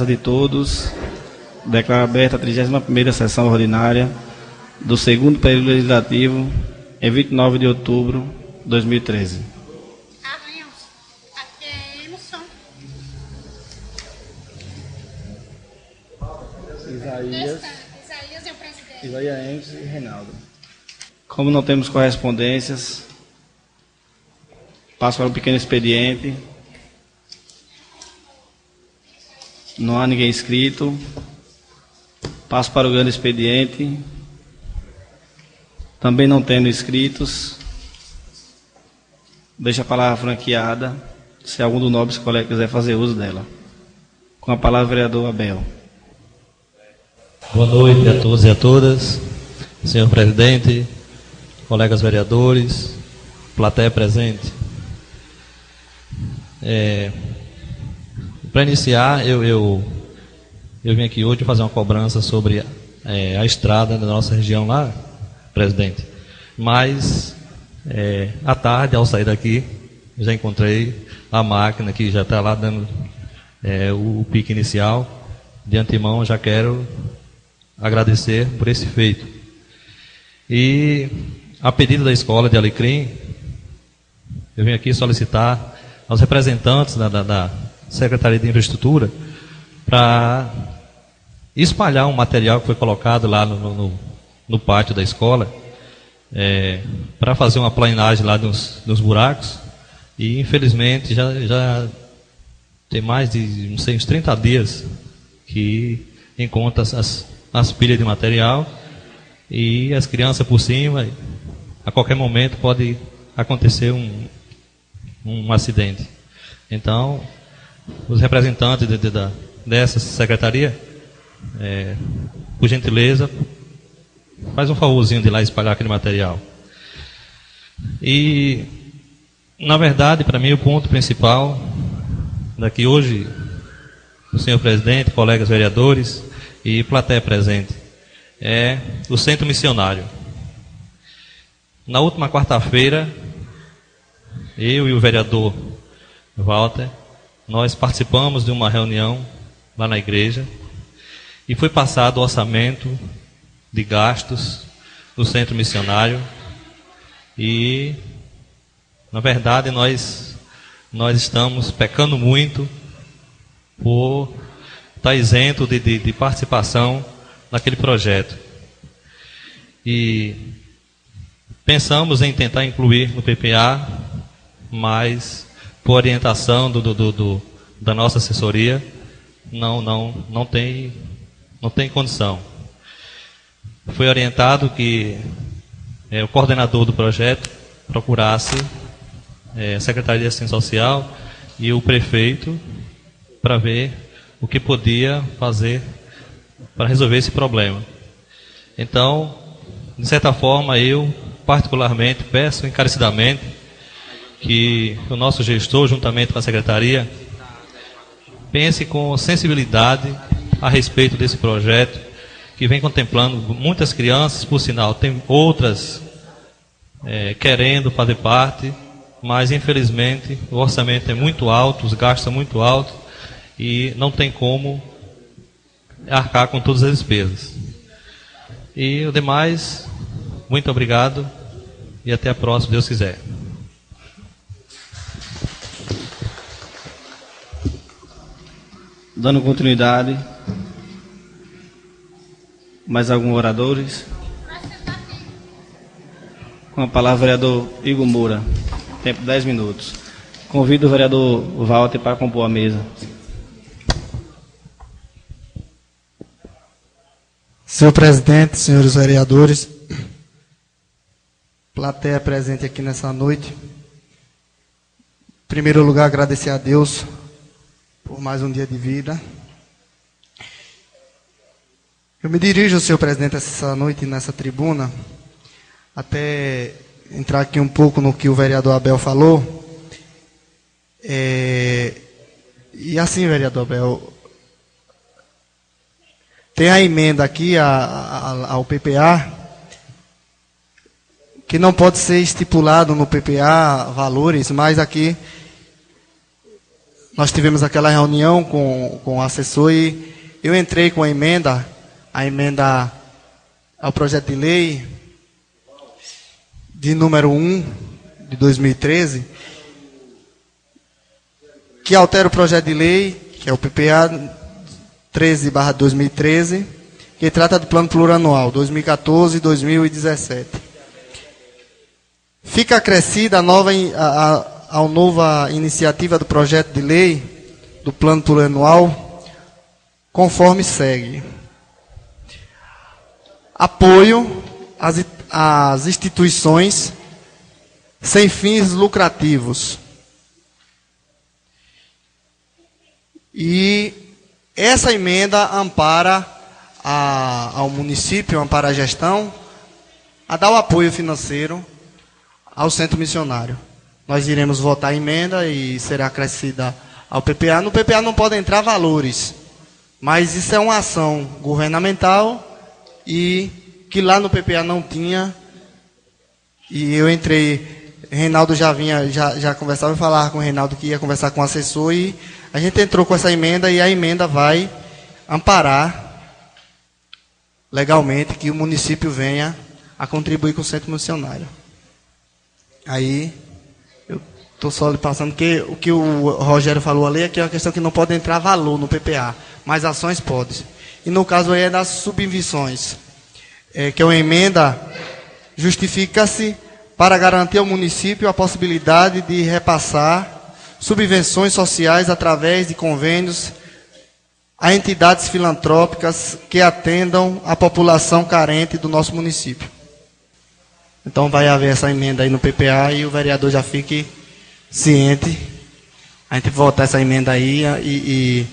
graça de todos, declaro aberta a 31ª sessão ordinária do segundo período legislativo, em 29 de outubro de 2013. Isaías Enves e Reinaldo. Como não temos correspondências, passo para um pequeno expediente. Não há ninguém inscrito. Passo para o grande expediente. Também não tendo inscritos. Deixo a palavra franqueada, se algum dos nobres colegas quiser fazer uso dela. Com a palavra, vereador Abel. Boa noite a todos e a todas, senhor presidente, colegas vereadores, plateia presente. Para iniciar, eu vim aqui hoje fazer uma cobrança sobre a estrada da nossa região lá, presidente. Mas, à tarde, ao sair daqui, já encontrei a máquina que já está lá dando o pique inicial. De antemão, já quero agradecer por esse feito. E, a pedido da escola de Alecrim, eu vim aqui solicitar aos representantes da Secretaria de Infraestrutura para espalhar um material que foi colocado lá no pátio da escola, para fazer uma planagem lá dos buracos. E, infelizmente, já tem mais de uns 30 dias que encontra as pilhas de material e as crianças por cima. A qualquer momento pode acontecer um acidente. Então, os representantes dessa secretaria, por gentileza, faz um favorzinho de ir lá espalhar aquele material. E, na verdade, para mim, o ponto principal daqui hoje, o senhor presidente, colegas vereadores e plateia presente, é o Centro Missionário. Na última quarta-feira, eu e o vereador Walter, nós participamos de uma reunião lá na igreja e foi passado o orçamento de gastos do Centro Missionário e, na verdade, nós estamos pecando muito por estar isento de participação naquele projeto. E pensamos em tentar incluir no PPA, mas por orientação da nossa assessoria, não tem condição. Foi orientado que o coordenador do projeto procurasse a Secretaria de Assistência Social e o prefeito para ver o que podia fazer para resolver esse problema. Então, de certa forma, eu particularmente peço encarecidamente que o nosso gestor, juntamente com a secretaria, pense com sensibilidade a respeito desse projeto, que vem contemplando muitas crianças, por sinal, tem outras querendo fazer parte, mas infelizmente o orçamento é muito alto, os gastos são muito altos, e não tem como arcar com todas as despesas. E o demais, muito obrigado e até a próxima, se Deus quiser. Dando continuidade, mais alguns oradores? Com a palavra, vereador Igor Moura, tempo 10 minutos. Convido o vereador Walter para compor a mesa. Senhor presidente, senhores vereadores, plateia presente aqui nessa noite. Em primeiro lugar, agradecer a Deus por mais um dia de vida. Eu me dirijo, senhor presidente, essa noite nessa tribuna, até entrar aqui um pouco no que o vereador Abel falou. E assim, vereador Abel, tem a emenda aqui ao PPA, que não pode ser estipulado no PPA valores, mas aqui nós tivemos aquela reunião com o assessor e eu entrei com a emenda ao projeto de lei de número 1 de 2013, que altera o projeto de lei, que é o PPA 13/2013, que trata do plano plurianual 2014-2017. Fica acrescida a nova iniciativa do projeto de lei do plano plurianual, conforme segue: apoio às instituições sem fins lucrativos. E essa emenda ampara ao município, ampara a gestão, a dar o apoio financeiro ao centro missionário. Nós iremos votar a emenda e será acrescida ao PPA. No PPA não podem entrar valores, mas isso é uma ação governamental e que lá no PPA não tinha. E eu entrei, Reinaldo já conversava, eu falava com o Reinaldo que ia conversar com o assessor e a gente entrou com essa emenda e a emenda vai amparar legalmente que o município venha a contribuir com o centro missionário. Aí, eu estou só lhe passando que o que o Rogério falou ali é que é uma questão que não pode entrar valor no PPA, mas ações podem. E no caso aí é das subvenções, que é uma emenda, justifica-se para garantir ao município a possibilidade de repassar subvenções sociais através de convênios a entidades filantrópicas que atendam a população carente do nosso município. Então vai haver essa emenda aí no PPA e o vereador já fique ciente. A gente votar essa emenda aí e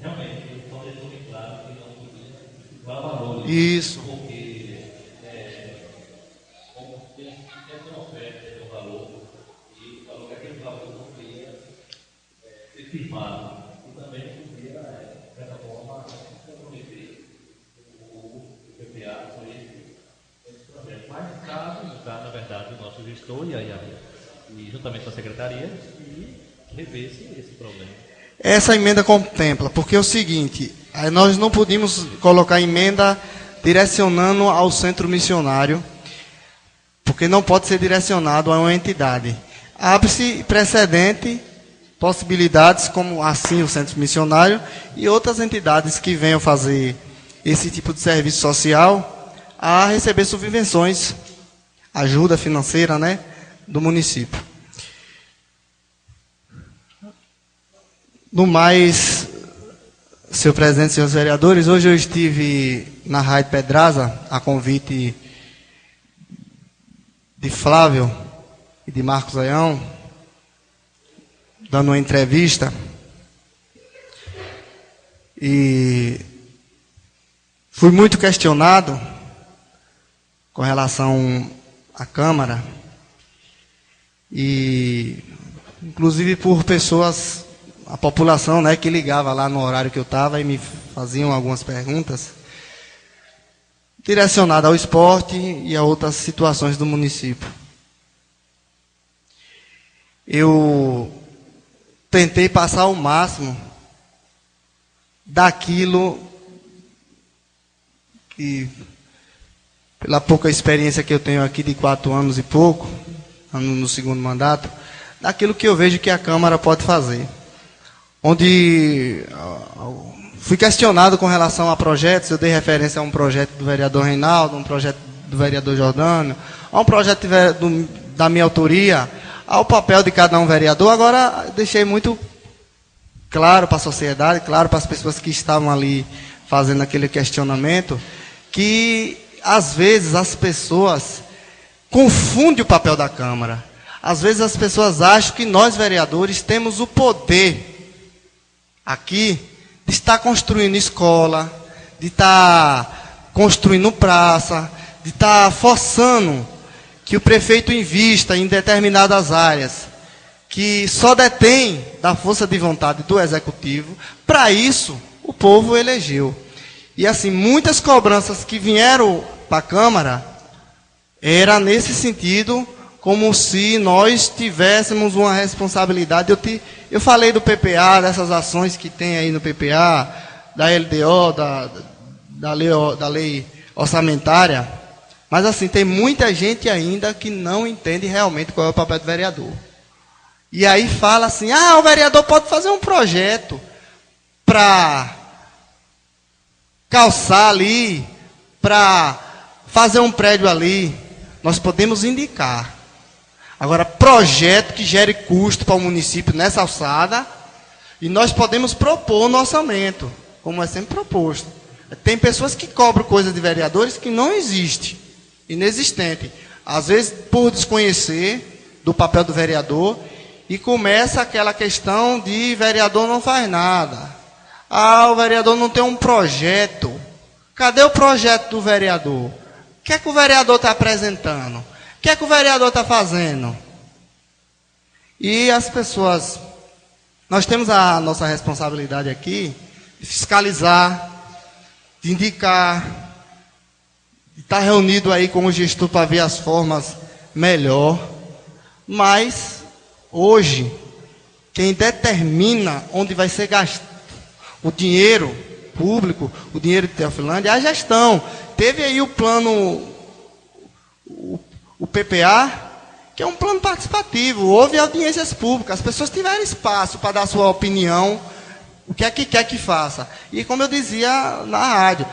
realmente, eu deixou bem claro que não podia valores. Isso. Porque, como tem uma oferta, tem um valor, e falou que aquele valor não podia ser firmado. E também não podia, dessa forma, comprometer o PPA com esse projeto. Mas cabe, na verdade, o nosso gestor e juntamente com a secretaria, e rever esse problema. Essa emenda contempla, porque é o seguinte, nós não podíamos colocar emenda direcionando ao centro missionário, porque não pode ser direcionado a uma entidade. Abre-se precedente, possibilidades, como assim o centro missionário, e outras entidades que venham fazer esse tipo de serviço social, a receber subvenções, ajuda financeira, né, do município. No mais, senhor presidente, senhores vereadores, hoje eu estive na Rádio Pedraza, a convite de Flávio e de Marcos Leão, dando uma entrevista, e fui muito questionado com relação à Câmara, e inclusive por pessoas, a população, né, que ligava lá no horário que eu estava e me faziam algumas perguntas direcionadas ao esporte e a outras situações do município. Eu tentei passar o máximo daquilo que, pela pouca experiência que eu tenho aqui de 4 anos e pouco, no segundo mandato, daquilo que eu vejo que a Câmara pode fazer. Onde fui questionado com relação a projetos, eu dei referência a um projeto do vereador Reinaldo, um projeto do vereador Jordânio, a um projeto da minha autoria, ao papel de cada um vereador. Agora, deixei muito claro para a sociedade, claro para as pessoas que estavam ali fazendo aquele questionamento, que às vezes as pessoas confundem o papel da Câmara. Às vezes as pessoas acham que nós, vereadores, temos o poder aqui de estar construindo escola, de estar construindo praça, de estar forçando que o prefeito invista em determinadas áreas, que só detém da força de vontade do executivo. Para isso, o povo elegeu. E assim, muitas cobranças que vieram para a Câmara, era nesse sentido, como se nós tivéssemos uma responsabilidade. Eu falei do PPA, dessas ações que tem aí no PPA, da LDO, da lei orçamentária, mas assim, tem muita gente ainda que não entende realmente qual é o papel do vereador. E aí fala assim, o vereador pode fazer um projeto para calçar ali, para fazer um prédio ali. Nós podemos indicar. Agora, projeto que gere custo para o município nessa alçada, e nós podemos propor no orçamento, como é sempre proposto. Tem pessoas que cobram coisas de vereadores que não existe, inexistente. Às vezes, por desconhecer do papel do vereador, e começa aquela questão de vereador não faz nada. O vereador não tem um projeto. Cadê o projeto do vereador? O que é que o vereador está apresentando? O que é que o vereador está fazendo? E as pessoas... Nós temos a nossa responsabilidade aqui de fiscalizar, de indicar, de estar reunido aí com o gestor para ver as formas melhor. Mas, hoje, quem determina onde vai ser gasto o dinheiro público, o dinheiro de Teofilândia, é a gestão. Teve aí o plano, o PPA, que é um plano participativo. Houve audiências públicas, as pessoas tiveram espaço para dar sua opinião, o que é que quer que faça. E como eu dizia na rádio,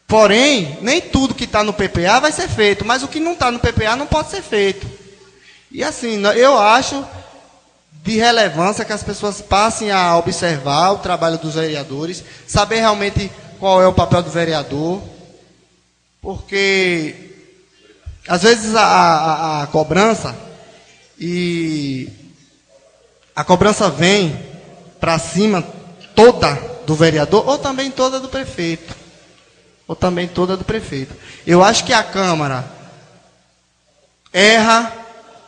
porém, nem tudo que está no PPA vai ser feito, mas o que não está no PPA não pode ser feito. E assim, eu acho de relevância que as pessoas passem a observar o trabalho dos vereadores, saber realmente qual é o papel do vereador, porque às vezes a cobrança vem para cima toda do vereador, ou também toda do prefeito. Eu acho que a Câmara erra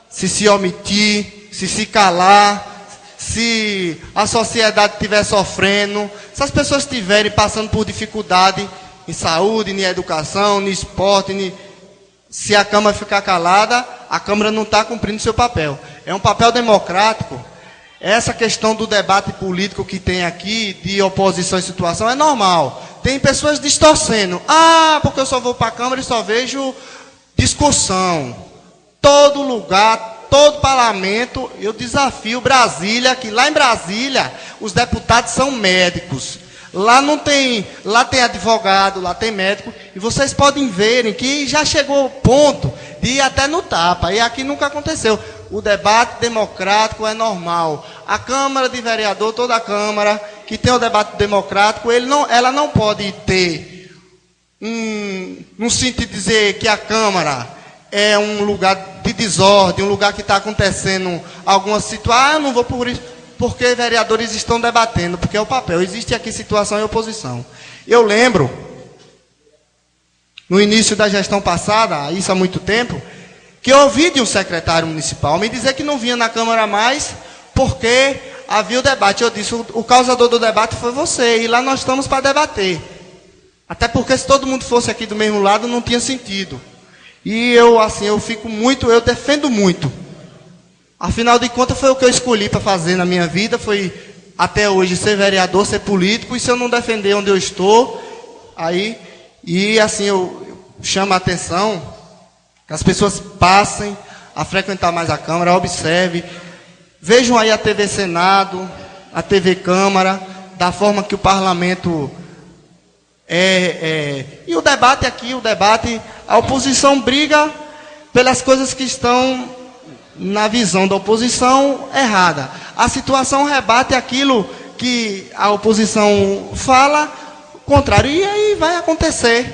se omitir, se calar, se a sociedade estiver sofrendo, se as pessoas estiverem passando por dificuldade em saúde, em educação, em esporte, se a Câmara ficar calada, a Câmara não está cumprindo seu papel. É um papel democrático. Essa questão do debate político que tem aqui, de oposição e situação, é normal. Tem pessoas distorcendo. Porque eu só vou para a Câmara e só vejo discussão. Todo lugar, todo parlamento, eu desafio Brasília, que lá em Brasília, os deputados são médicos. Lá tem advogado, lá tem médico, e vocês podem verem que já chegou o ponto de ir até no tapa, e aqui nunca aconteceu. O debate democrático é normal. A Câmara de Vereador, toda a Câmara que tem o debate democrático, ela não pode ter no sentido de dizer que a Câmara é um lugar de desordem, um lugar que está acontecendo alguma situação. Eu não vou por isso, porque vereadores estão debatendo, porque é o papel. Existe aqui situação e oposição. Eu lembro, no início da gestão passada, isso há muito tempo, que eu ouvi de um secretário municipal me dizer que não vinha na Câmara mais, porque havia o debate. Eu disse, o causador do debate foi você, e lá nós estamos para debater. Até porque se todo mundo fosse aqui do mesmo lado, não tinha sentido. E eu defendo muito. Afinal de contas, foi o que eu escolhi para fazer na minha vida, foi até hoje ser vereador, ser político, e se eu não defender onde eu estou, eu chamo a atenção, que as pessoas passem a frequentar mais a Câmara, observe, vejam aí a TV Senado, a TV Câmara, da forma que o parlamento e o debate aqui, a oposição briga pelas coisas que estão na visão da oposição errada. A situação rebate aquilo que a oposição fala contrário. E aí vai acontecer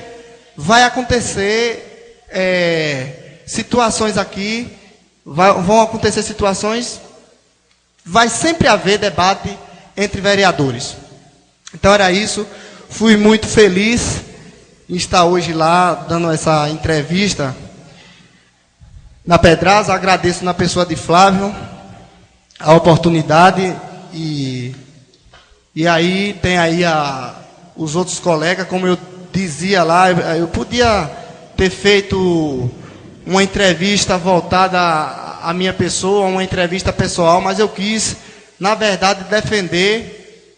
situações aqui, vão acontecer situações, vai sempre haver debate entre vereadores. Então era isso. Fui muito feliz em estar hoje lá, dando essa entrevista na Pedraza. Agradeço na pessoa de Flávio a oportunidade, e aí tem aí os outros colegas, como eu dizia lá, eu podia ter feito uma entrevista voltada à minha pessoa, uma entrevista pessoal, mas eu quis, na verdade, defender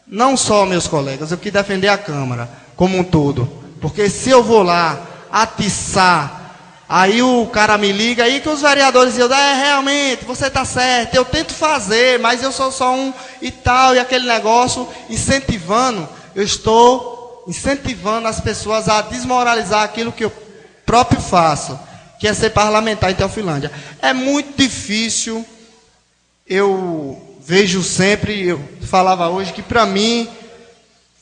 não só meus colegas, eu quis defender a Câmara como um todo. Porque se eu vou lá atiçar, aí o cara me liga, aí que os vereadores dizem, realmente, você está certo, eu tento fazer, mas eu sou só um e tal, e aquele negócio, incentivando, eu estou incentivando as pessoas a desmoralizar aquilo que eu próprio faço, que é ser parlamentar em Teofilândia. É muito difícil, eu vejo sempre, eu falava hoje que para mim,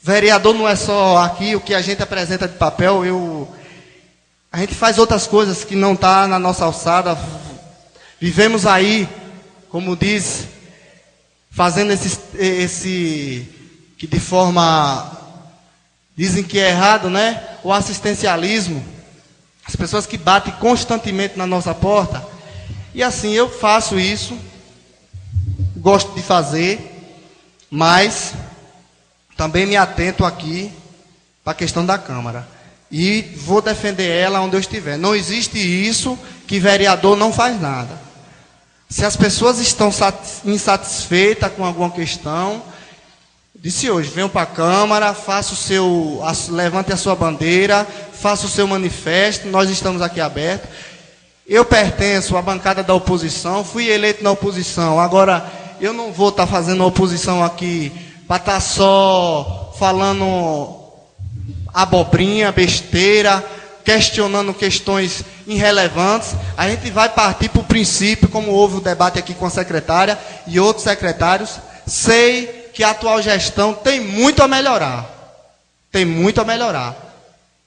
vereador não é só aqui o que a gente apresenta de papel, a gente faz outras coisas que não está na nossa alçada, vivemos aí, como diz, fazendo esse que de forma, dizem que é errado, né? O assistencialismo, as pessoas que batem constantemente na nossa porta, e assim, eu faço isso, gosto de fazer, mas também me atento aqui para a questão da Câmara. E vou defender ela onde eu estiver. Não existe isso que vereador não faz nada. Se as pessoas estão insatisfeitas com alguma questão, disse hoje, venham para a Câmara, levante a sua bandeira, faça o seu manifesto, nós estamos aqui abertos. Eu pertenço à bancada da oposição, fui eleito na oposição, agora eu não vou estar fazendo oposição aqui para estar só falando abobrinha, besteira, questionando questões irrelevantes. A gente vai partir para o princípio, como houve o debate aqui com a secretária e outros secretários. Sei que a atual gestão tem muito a melhorar. Tem muito a melhorar.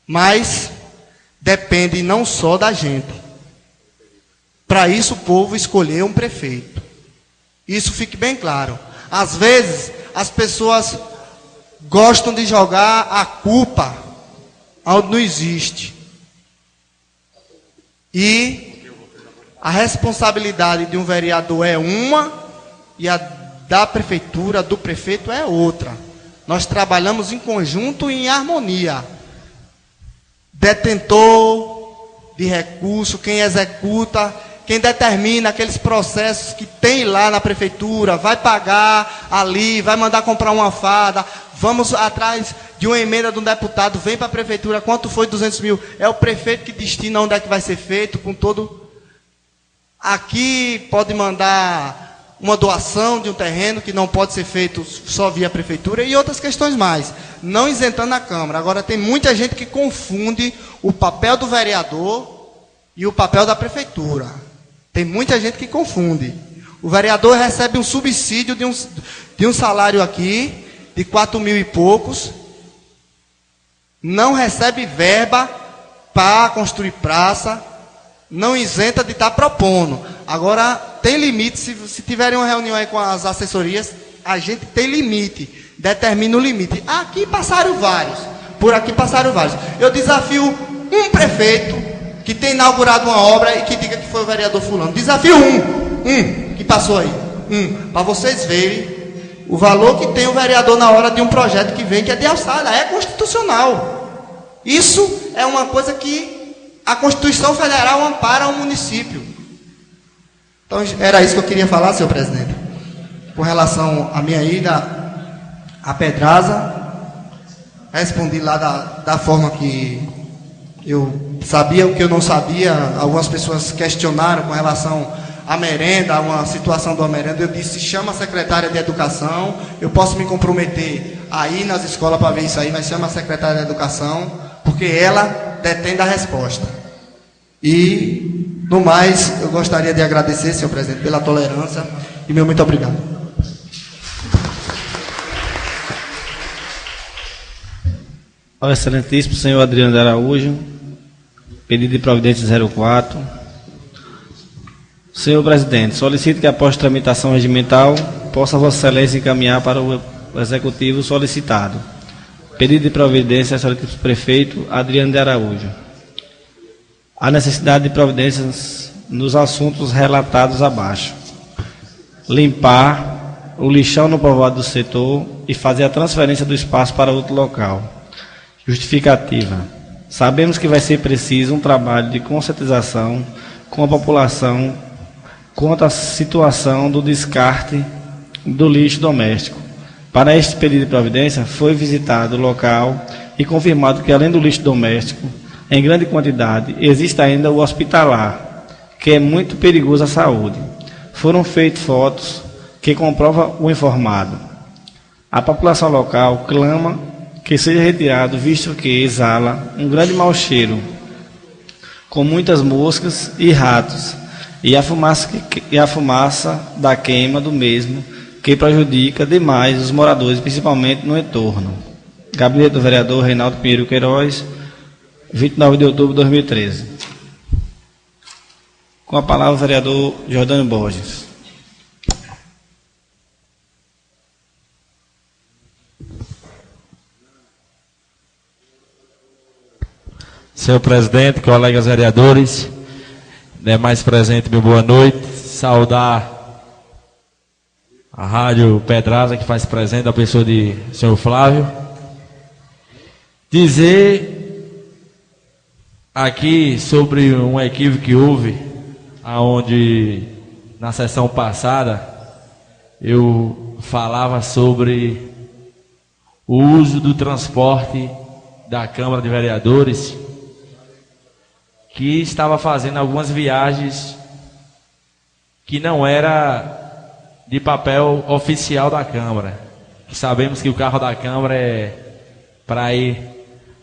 Mas depende não só da gente. Para isso o povo escolheu um prefeito. Isso fique bem claro. Às vezes as pessoas gostam de jogar a culpa onde não existe. E a responsabilidade de um vereador é uma e a da prefeitura, do prefeito é outra. Nós trabalhamos em conjunto e em harmonia. Detentor de recurso, quem executa, quem determina aqueles processos que tem lá na prefeitura, vai pagar ali, vai mandar comprar uma farda, vamos atrás de uma emenda de um deputado, vem para a prefeitura, quanto foi 200 mil? É o prefeito que destina onde é que vai ser feito, com todo... Aqui pode mandar uma doação de um terreno que não pode ser feito só via prefeitura e outras questões mais, não isentando a Câmara. Agora tem muita gente que confunde o papel do vereador e o papel da prefeitura. Tem muita gente que confunde. O vereador recebe um subsídio de um salário aqui, de 4 mil e poucos, não recebe verba para construir praça, não isenta de estar propondo. Agora, tem limite, se tiverem uma reunião aí com as assessorias, a gente tem limite, determina o limite. Aqui passaram vários, por aqui passaram vários. Eu desafio um prefeito que tem inaugurado uma obra e que diga que foi o vereador fulano. Desafio um que passou aí. Para vocês verem o valor que tem o vereador na hora de um projeto que vem, que é de alçada, é constitucional. Isso é uma coisa que a Constituição Federal ampara ao município. Então, era isso que eu queria falar, senhor presidente. Com relação à minha ida à Pedraza, respondi lá da forma que eu sabia, o que eu não sabia. Algumas pessoas questionaram com relação à merenda, a uma situação da merenda. Eu disse, chama a secretária de Educação, eu posso me comprometer a ir nas escolas para ver isso aí, mas chama a secretária de Educação, porque ela detém a resposta. E, no mais, eu gostaria de agradecer, senhor presidente, pela tolerância e meu muito obrigado. Ao excelentíssimo senhor Adriano de Araújo, pedido de providência 04. Senhor presidente, solicito que após tramitação regimental, possa Vossa Excelência encaminhar para o executivo solicitado. Pedido de providência ao excelentíssimo prefeito Adriano de Araújo. A necessidade de providências nos assuntos relatados abaixo. Limpar o lixão no povoado do setor e fazer a transferência do espaço para outro local. Justificativa. Sabemos que vai ser preciso um trabalho de conscientização com a população quanto à situação do descarte do lixo doméstico. Para este pedido de providência, foi visitado o local e confirmado que, além do lixo doméstico, em grande quantidade, existe ainda o hospitalar, que é muito perigoso à saúde. Foram feitas fotos que comprovam o informado. A população local clama que seja retirado, visto que exala um grande mau cheiro, com muitas moscas e ratos, e a fumaça da queima do mesmo, que prejudica demais os moradores, principalmente no entorno. Gabinete do vereador Reinaldo Pinheiro Queiroz, 29 de outubro de 2013. Com a palavra o vereador Jordânio Borges. Senhor presidente, colegas vereadores, demais presentes, meu boa noite. Saudar a Rádio Pedraza, que faz presente a pessoa de senhor Flávio. Dizer aqui sobre um equívoco que houve, aonde na sessão passada eu falava sobre o uso do transporte da Câmara de Vereadores, que estava fazendo algumas viagens que não era de papel oficial da Câmara. Sabemos que o carro da Câmara é para ir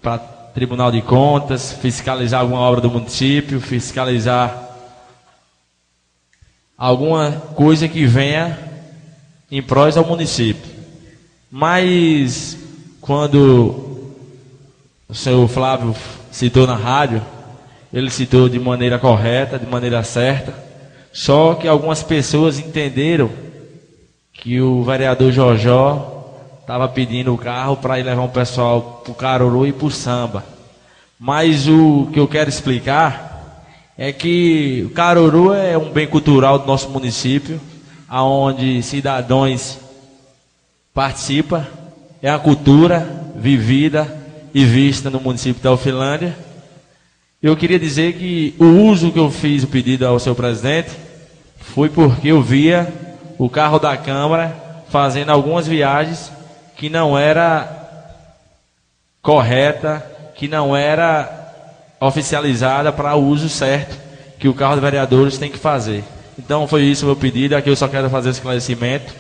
para Tribunal de Contas, fiscalizar alguma obra do município, fiscalizar alguma coisa que venha em prós ao município. Mas quando o senhor Flávio citou na rádio, ele citou de maneira correta, de maneira certa, só que algumas pessoas entenderam que o vereador Jojó estava pedindo o carro para ir levar um pessoal para o Caruru e para o Samba. Mas o que eu quero explicar é que o Caruru é um bem cultural do nosso município, onde cidadãos participam, é a cultura vivida e vista no município de Teofilândia. Eu queria dizer que o uso que eu fiz o pedido ao seu presidente foi porque eu via o carro da Câmara fazendo algumas viagens que não era correta, que não era oficializada para o uso certo que o carro de vereadores tem que fazer. Então foi isso o meu pedido. Aqui eu só quero fazer esse esclarecimento,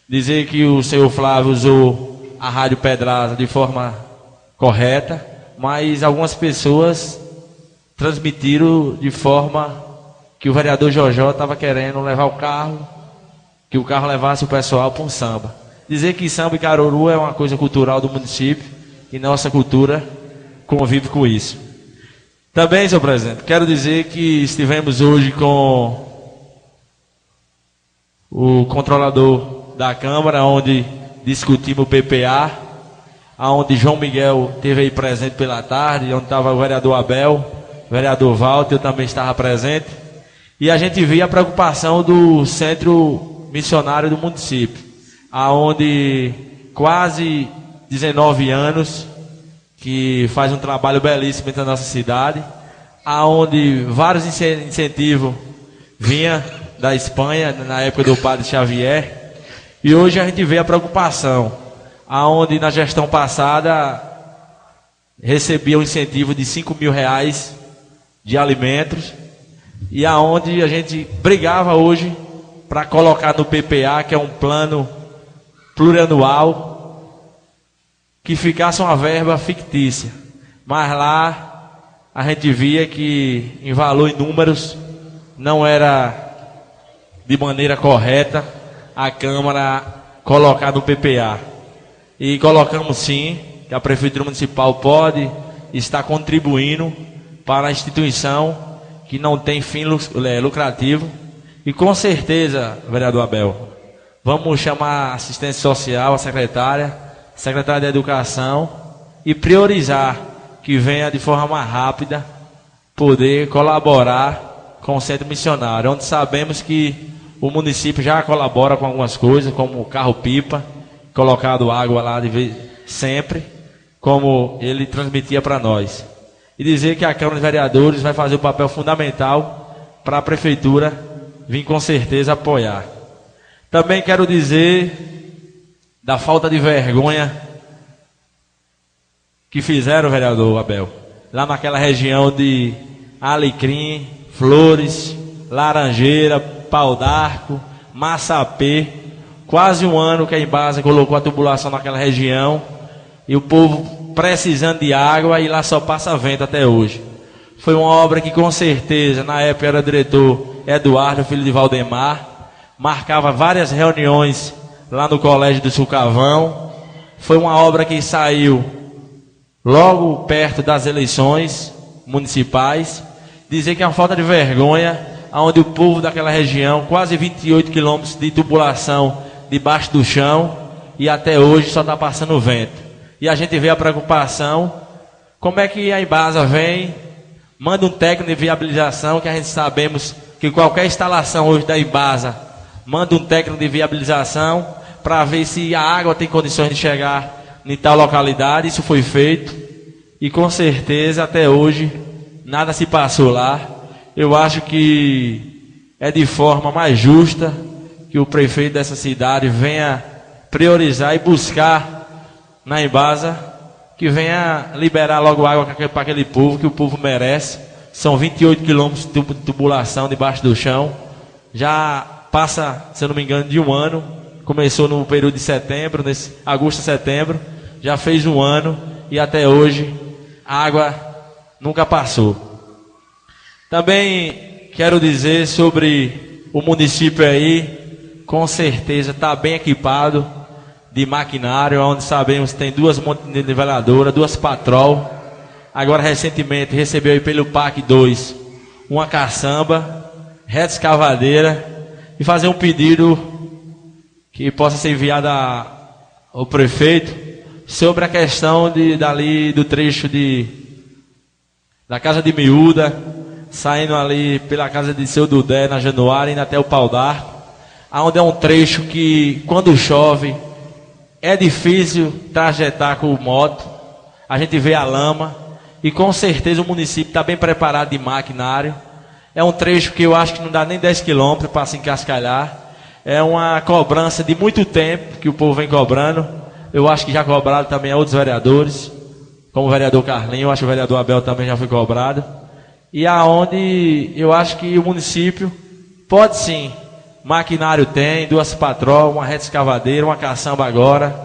dizer que o senhor Flávio usou a Rádio Pedraza de forma correta, mas algumas pessoas transmitiram de forma que o vereador Jojó estava querendo levar o carro, que o carro levasse o pessoal para um samba. Dizer que samba e Caruru é uma coisa cultural do município e nossa cultura convive com isso. Também, senhor presidente, quero dizer que estivemos hoje com o controlador da Câmara, onde discutimos o PPA, onde João Miguel esteve aí presente pela tarde, onde estava o vereador Abel, o vereador Walter, eu também estava presente, e a gente via a preocupação do centro missionário do município, aonde quase 19 anos que faz um trabalho belíssimo dentro da nossa cidade, aonde vários incentivos vinham da Espanha na época do padre Xavier, e hoje a gente vê a preocupação, aonde na gestão passada recebia um incentivo de 5 mil reais de alimentos, e aonde a gente brigava hoje para colocar no PPA, que é um plano plurianual, que ficasse uma verba fictícia. Mas lá a gente via que em valor e números não era de maneira correta a Câmara colocar no PPA. E colocamos sim, que a Prefeitura Municipal pode estar contribuindo para a instituição que não tem fim lucrativo. E com certeza, vereador Abel, vamos chamar a assistência social, a secretária de Educação, e priorizar que venha de forma mais rápida poder colaborar com o centro missionário, onde sabemos que o município já colabora com algumas coisas, como o carro-pipa, colocado água lá de vez sempre, como ele transmitia para nós. e dizer que a Câmara de Vereadores vai fazer um papel fundamental para a Prefeitura vir com certeza apoiar. Também quero dizer da falta de vergonha que fizeram, vereador Abel, lá naquela região de Alecrim, Flores, Laranjeira, Pau d'Arco, Massapê. Quase um ano que a Embasa colocou a tubulação naquela região e o povo precisando de água e lá só passa vento até hoje. Foi uma obra que com certeza, na época era diretor Eduardo, filho de Valdemar, marcava várias reuniões lá no Colégio do Sulcavão. Foi uma obra que saiu logo perto das eleições municipais. Dizer que é uma falta de vergonha, onde o povo daquela região, quase 28 quilômetros de tubulação debaixo do chão, e até hoje só está passando vento. E a gente vê a preocupação, como é que a Embasa vem, manda um técnico de viabilização, que a gente sabemos que qualquer instalação hoje da Embasa manda um técnico de viabilização para ver se a água tem condições de chegar em tal localidade. Isso foi feito e com certeza até hoje nada se passou lá. Eu acho que é de forma mais justa que o prefeito dessa cidade venha priorizar e buscar na Embasa, que venha liberar logo água para aquele povo, que o povo merece. São 28 quilômetros de tubulação debaixo do chão. Já passa, se eu não me engano, de um ano. Começou no período de setembro, nesse agosto a setembro. Já fez um ano e até hoje a água nunca passou. Também quero dizer sobre o município aí, com certeza está bem equipado de maquinário, onde sabemos que tem 2 niveladoras, 2 patrol. Agora recentemente recebeu aí pelo PAC 2 uma caçamba, reta escavadeira, e fazer um pedido que possa ser enviado ao prefeito sobre a questão dali do trecho da Casa de Miúda, saindo ali pela casa de Seu Dudé, na Januária, indo até o Pau d'Arco, onde é um trecho que, quando chove, é difícil trajetar com moto. A gente vê a lama e com certeza o município está bem preparado de maquinário. É um trecho que eu acho que não dá nem 10 quilômetros para se encascalhar. É uma cobrança de muito tempo que o povo vem cobrando. Eu acho que já cobraram também a outros vereadores, como o vereador Carlinho, eu acho que o vereador Abel também já foi cobrado. E aonde eu acho que o município pode sim, maquinário tem, 2 patrol, uma reta escavadeira, uma caçamba agora,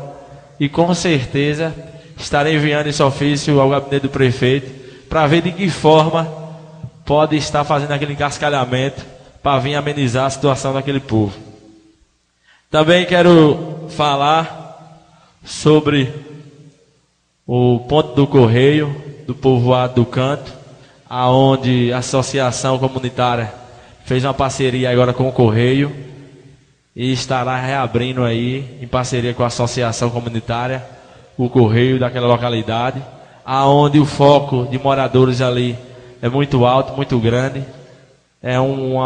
e com certeza estarei enviando esse ofício ao gabinete do prefeito para ver de que forma pode estar fazendo aquele encascalhamento para vir amenizar a situação daquele povo. Também quero falar sobre o ponto do Correio do povoado do Canto, aonde a associação comunitária fez uma parceria agora com o Correio e estará reabrindo aí, em parceria com a associação comunitária, o Correio daquela localidade, aonde o foco de moradores ali é muito alto, muito grande. É um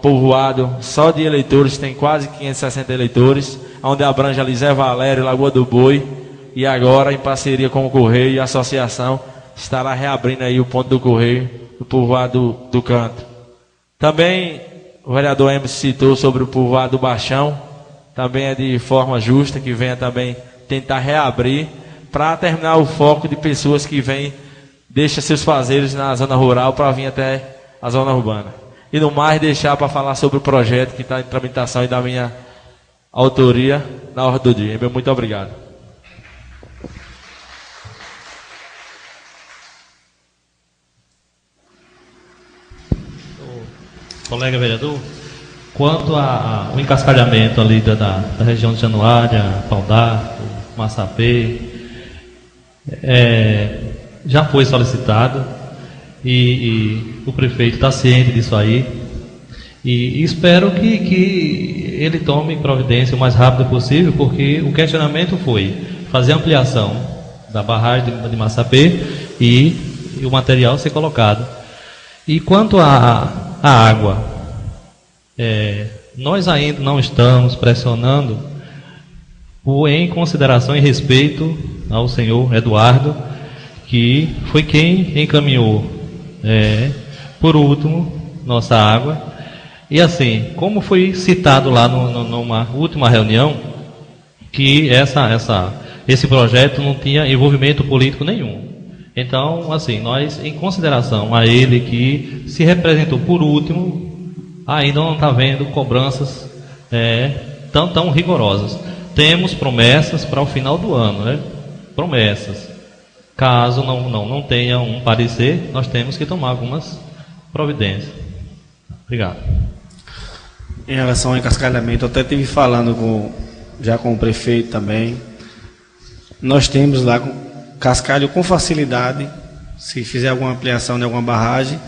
povoado só de eleitores, tem quase 560 eleitores, onde abrange ali Zé Valério, Lagoa do Boi, e agora, em parceria com o Correio e a associação, estará reabrindo aí o ponto do Correio do povoado do Canto. Também o vereador Emerson citou sobre o povoado do Baixão, também é de forma justa que venha também tentar reabrir, para terminar o foco de pessoas que vêm, deixam seus fazeres na zona rural para vir até a zona urbana. E no mais, deixar para falar sobre o projeto que está em tramitação e da minha autoria na ordem do dia. Muito obrigado. Colega vereador, quanto ao encascalhamento ali da região de Januária, Pau d'Arco, Massapê, já foi solicitado e o prefeito está ciente disso aí e espero que ele tome providência o mais rápido possível, porque o questionamento foi fazer ampliação da barragem de Massapê e o material ser colocado. E quanto à água, nós ainda não estamos pressionando em consideração e respeito ao senhor Eduardo, que foi quem encaminhou, por último, nossa água. E assim, como foi citado lá numa última reunião, que esse projeto não tinha envolvimento político nenhum. Então, assim, nós, em consideração a ele que se representou por último, ainda não está vendo cobranças tão rigorosas. Temos promessas para o final do ano, né? Promessas. Caso não tenha um parecer, nós temos que tomar algumas providências. Obrigado. Em relação ao encascalhamento, eu até estive falando já com o prefeito também. Nós temos lá cascalho com facilidade, se fizer alguma ampliação de alguma barragem,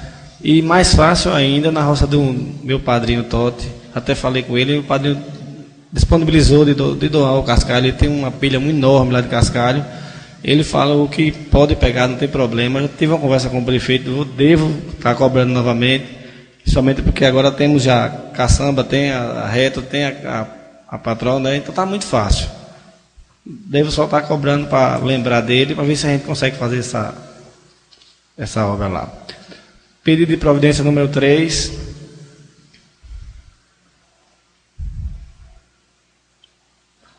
e mais fácil ainda na roça do meu padrinho Totti. Até falei com ele, o padrinho disponibilizou de doar o cascalho. Ele tem uma pilha muito enorme lá de cascalho. Ele fala o que pode pegar, não tem problema. Eu já tive uma conversa com o prefeito, devo estar cobrando novamente, principalmente porque agora temos já caçamba, tem a reta, tem a patrão, né? Então está muito fácil. Devo só estar cobrando para lembrar dele, para ver se a gente consegue fazer essa obra lá. Pedido de providência número 3.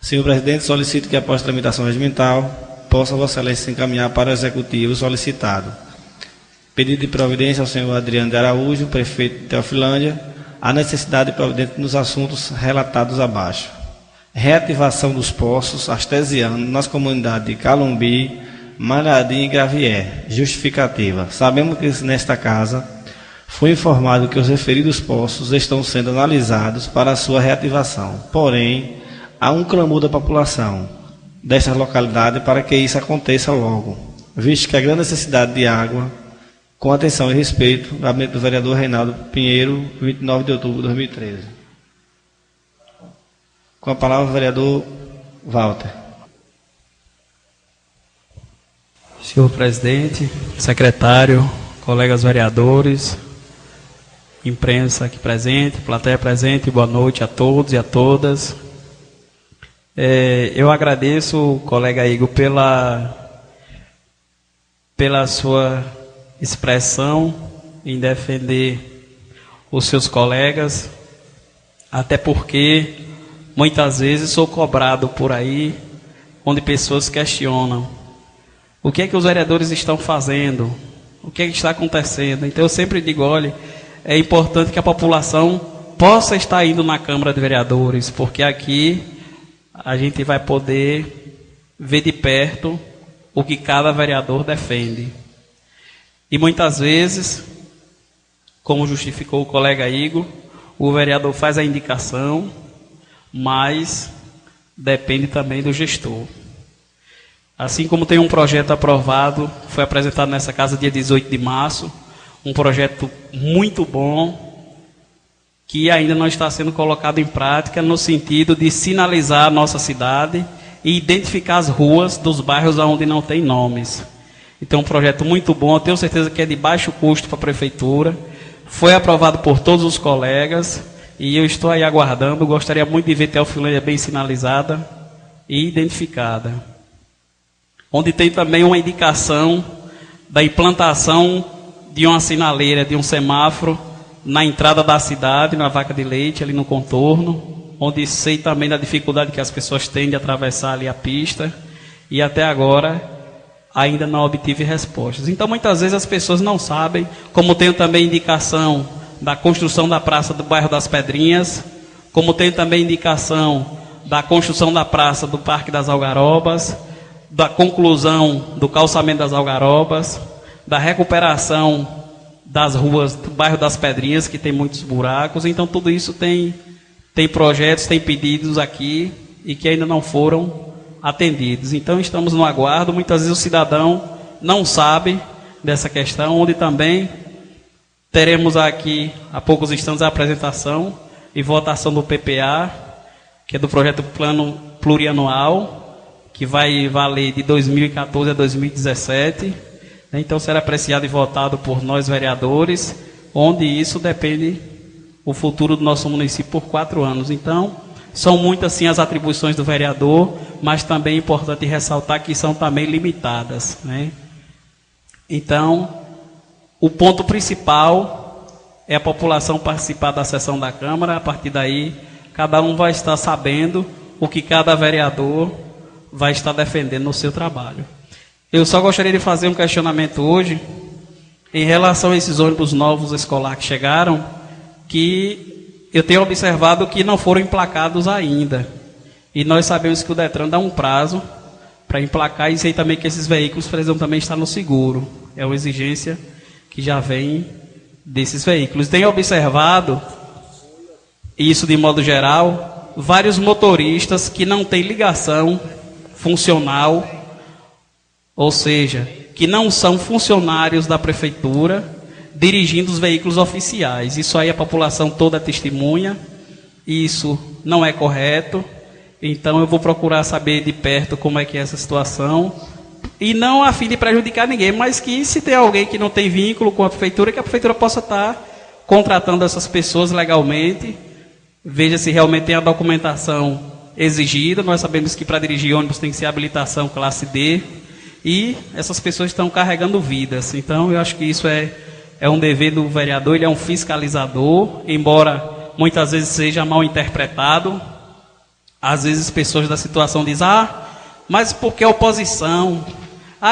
Senhor presidente, solicito que após a tramitação regimental, possa Vossa Excelência encaminhar para o executivo solicitado. Pedido de providência ao senhor Adriano de Araújo, prefeito de Teofilândia, a necessidade de providência nos assuntos relatados abaixo. Reativação dos poços artesianos nas comunidades de Calumbi, Malhadim e Gravier. Justificativa. Sabemos que nesta casa foi informado que os referidos poços estão sendo analisados para a sua reativação. Porém, há um clamor da população dessas localidades para que isso aconteça logo, visto que a grande necessidade de água, com atenção e respeito, gabinete do vereador Reinaldo Pinheiro, 29 de outubro de 2013. Com a palavra o vereador Walter. Senhor presidente, secretário, colegas vereadores, imprensa aqui presente, plateia presente, boa noite a todos e a todas. Eu agradeço, colega Igor, pela sua expressão em defender os seus colegas, até porque muitas vezes sou cobrado por aí, onde pessoas questionam o que é que os vereadores estão fazendo, o que é que está acontecendo. Então eu sempre digo, olha, é importante que a população possa estar indo na Câmara de Vereadores, porque aqui a gente vai poder ver de perto o que cada vereador defende. E muitas vezes, como justificou o colega Igor, o vereador faz a indicação, mas depende também do gestor. Assim como tem um projeto aprovado, foi apresentado nessa casa dia 18 de março, um projeto muito bom, que ainda não está sendo colocado em prática no sentido de sinalizar a nossa cidade e identificar as ruas dos bairros onde não tem nomes. Então, um projeto muito bom, eu tenho certeza que é de baixo custo para a prefeitura, foi aprovado por todos os colegas, e eu estou aí aguardando, gostaria muito de ver Teofilândia bem sinalizada e identificada. Onde tem também uma indicação da implantação de uma sinaleira, de um semáforo, na entrada da cidade, na Vaca de Leite, ali no contorno, onde sei também da dificuldade que as pessoas têm de atravessar ali a pista, e até agora ainda não obtive respostas. Então muitas vezes as pessoas não sabem, como tenho também indicação da construção da praça do bairro das Pedrinhas, como tenho também indicação da construção da praça do Parque das Algarobas, da conclusão do calçamento das Algarobas, da recuperação das ruas do bairro das Pedrinhas, que tem muitos buracos. Então tudo isso tem projetos, tem pedidos aqui e que ainda não foram atendidos. Então estamos no aguardo. Muitas vezes o cidadão não sabe dessa questão, onde também teremos aqui a poucos instantes a apresentação e votação do PPA, que é do projeto Plano Plurianual, que vai valer de 2014 a 2017. Então será apreciado e votado por nós vereadores, onde isso depende o futuro do nosso município por 4 anos. Então, são muitas sim as atribuições do vereador, mas também é importante ressaltar que são também limitadas, né? Então, o ponto principal é a população participar da sessão da Câmara. A partir daí, cada um vai estar sabendo o que cada vereador vai estar defendendo no seu trabalho. Eu só gostaria de fazer um questionamento hoje, em relação a esses ônibus novos escolar que chegaram, que eu tenho observado que não foram emplacados ainda. E nós sabemos que o Detran dá um prazo para emplacar, e sei também que esses veículos precisam também estar no seguro. É uma exigência que já vem desses veículos. Tenho observado, isso de modo geral, vários motoristas que não têm ligação funcional, ou seja, que não são funcionários da prefeitura, dirigindo os veículos oficiais. Isso aí a população toda testemunha, isso não é correto. Então eu vou procurar saber de perto como é que é essa situação, e não a fim de prejudicar ninguém, mas que se tem alguém que não tem vínculo com a prefeitura, que a prefeitura possa estar contratando essas pessoas legalmente, veja se realmente tem a documentação exigida. Nós sabemos que para dirigir ônibus tem que ser habilitação classe D, e essas pessoas estão carregando vidas. Então eu acho que isso é um dever do vereador, ele é um fiscalizador, embora muitas vezes seja mal interpretado. Às vezes pessoas da situação dizem, mas porque é oposição,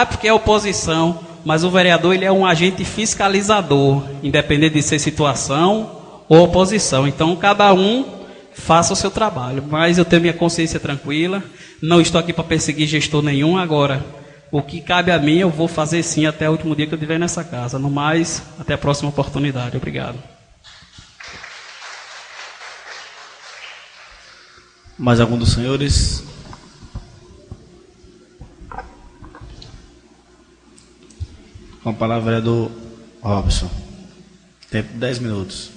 porque é oposição, mas o vereador ele é um agente fiscalizador, independente de ser situação ou oposição. Então cada um faça o seu trabalho, mas eu tenho minha consciência tranquila, não estou aqui para perseguir gestor nenhum. Agora, o que cabe a mim eu vou fazer sim até o último dia que eu estiver nessa casa. No mais, até a próxima oportunidade. Obrigado. Mais algum dos senhores? Com a palavra, vereador Robson. Tempo de 10 minutos.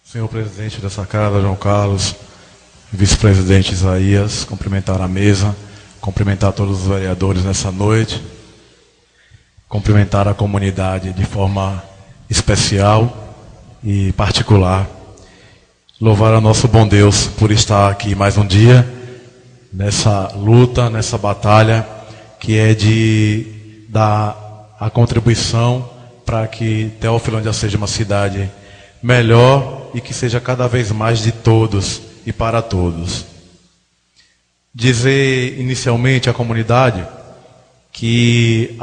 Senhor presidente dessa casa, João Carlos, vice-presidente Isaías, cumprimentar a mesa, cumprimentar todos os vereadores nessa noite, cumprimentar a comunidade de forma especial e particular, louvar a nosso bom Deus por estar aqui mais um dia, nessa luta, nessa batalha, que é de dar a contribuição para que Teófilo seja uma cidade melhor e que seja cada vez mais de todos e para todos. Dizer inicialmente à comunidade que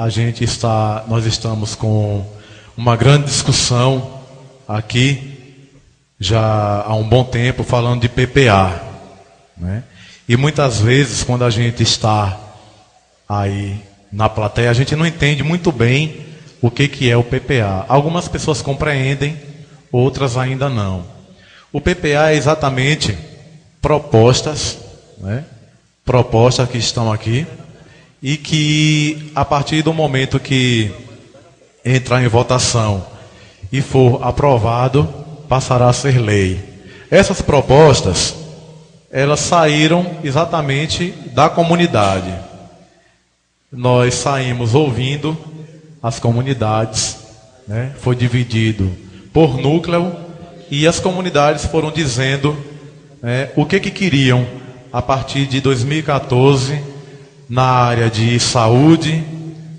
nós estamos com uma grande discussão aqui já há um bom tempo falando de PPA, né? E muitas vezes quando a gente está aí na plateia, a gente não entende muito bem o que é o PPA. Algumas pessoas compreendem, outras ainda não. O PPA é exatamente propostas, né? Propostas que estão aqui e que a partir do momento que entrar em votação e for aprovado, passará a ser lei. Essas propostas, elas saíram exatamente da comunidade. Nós saímos ouvindo as comunidades, né? Foi dividido por núcleo e as comunidades foram dizendo, né, o que queriam a partir de 2014 na área de saúde,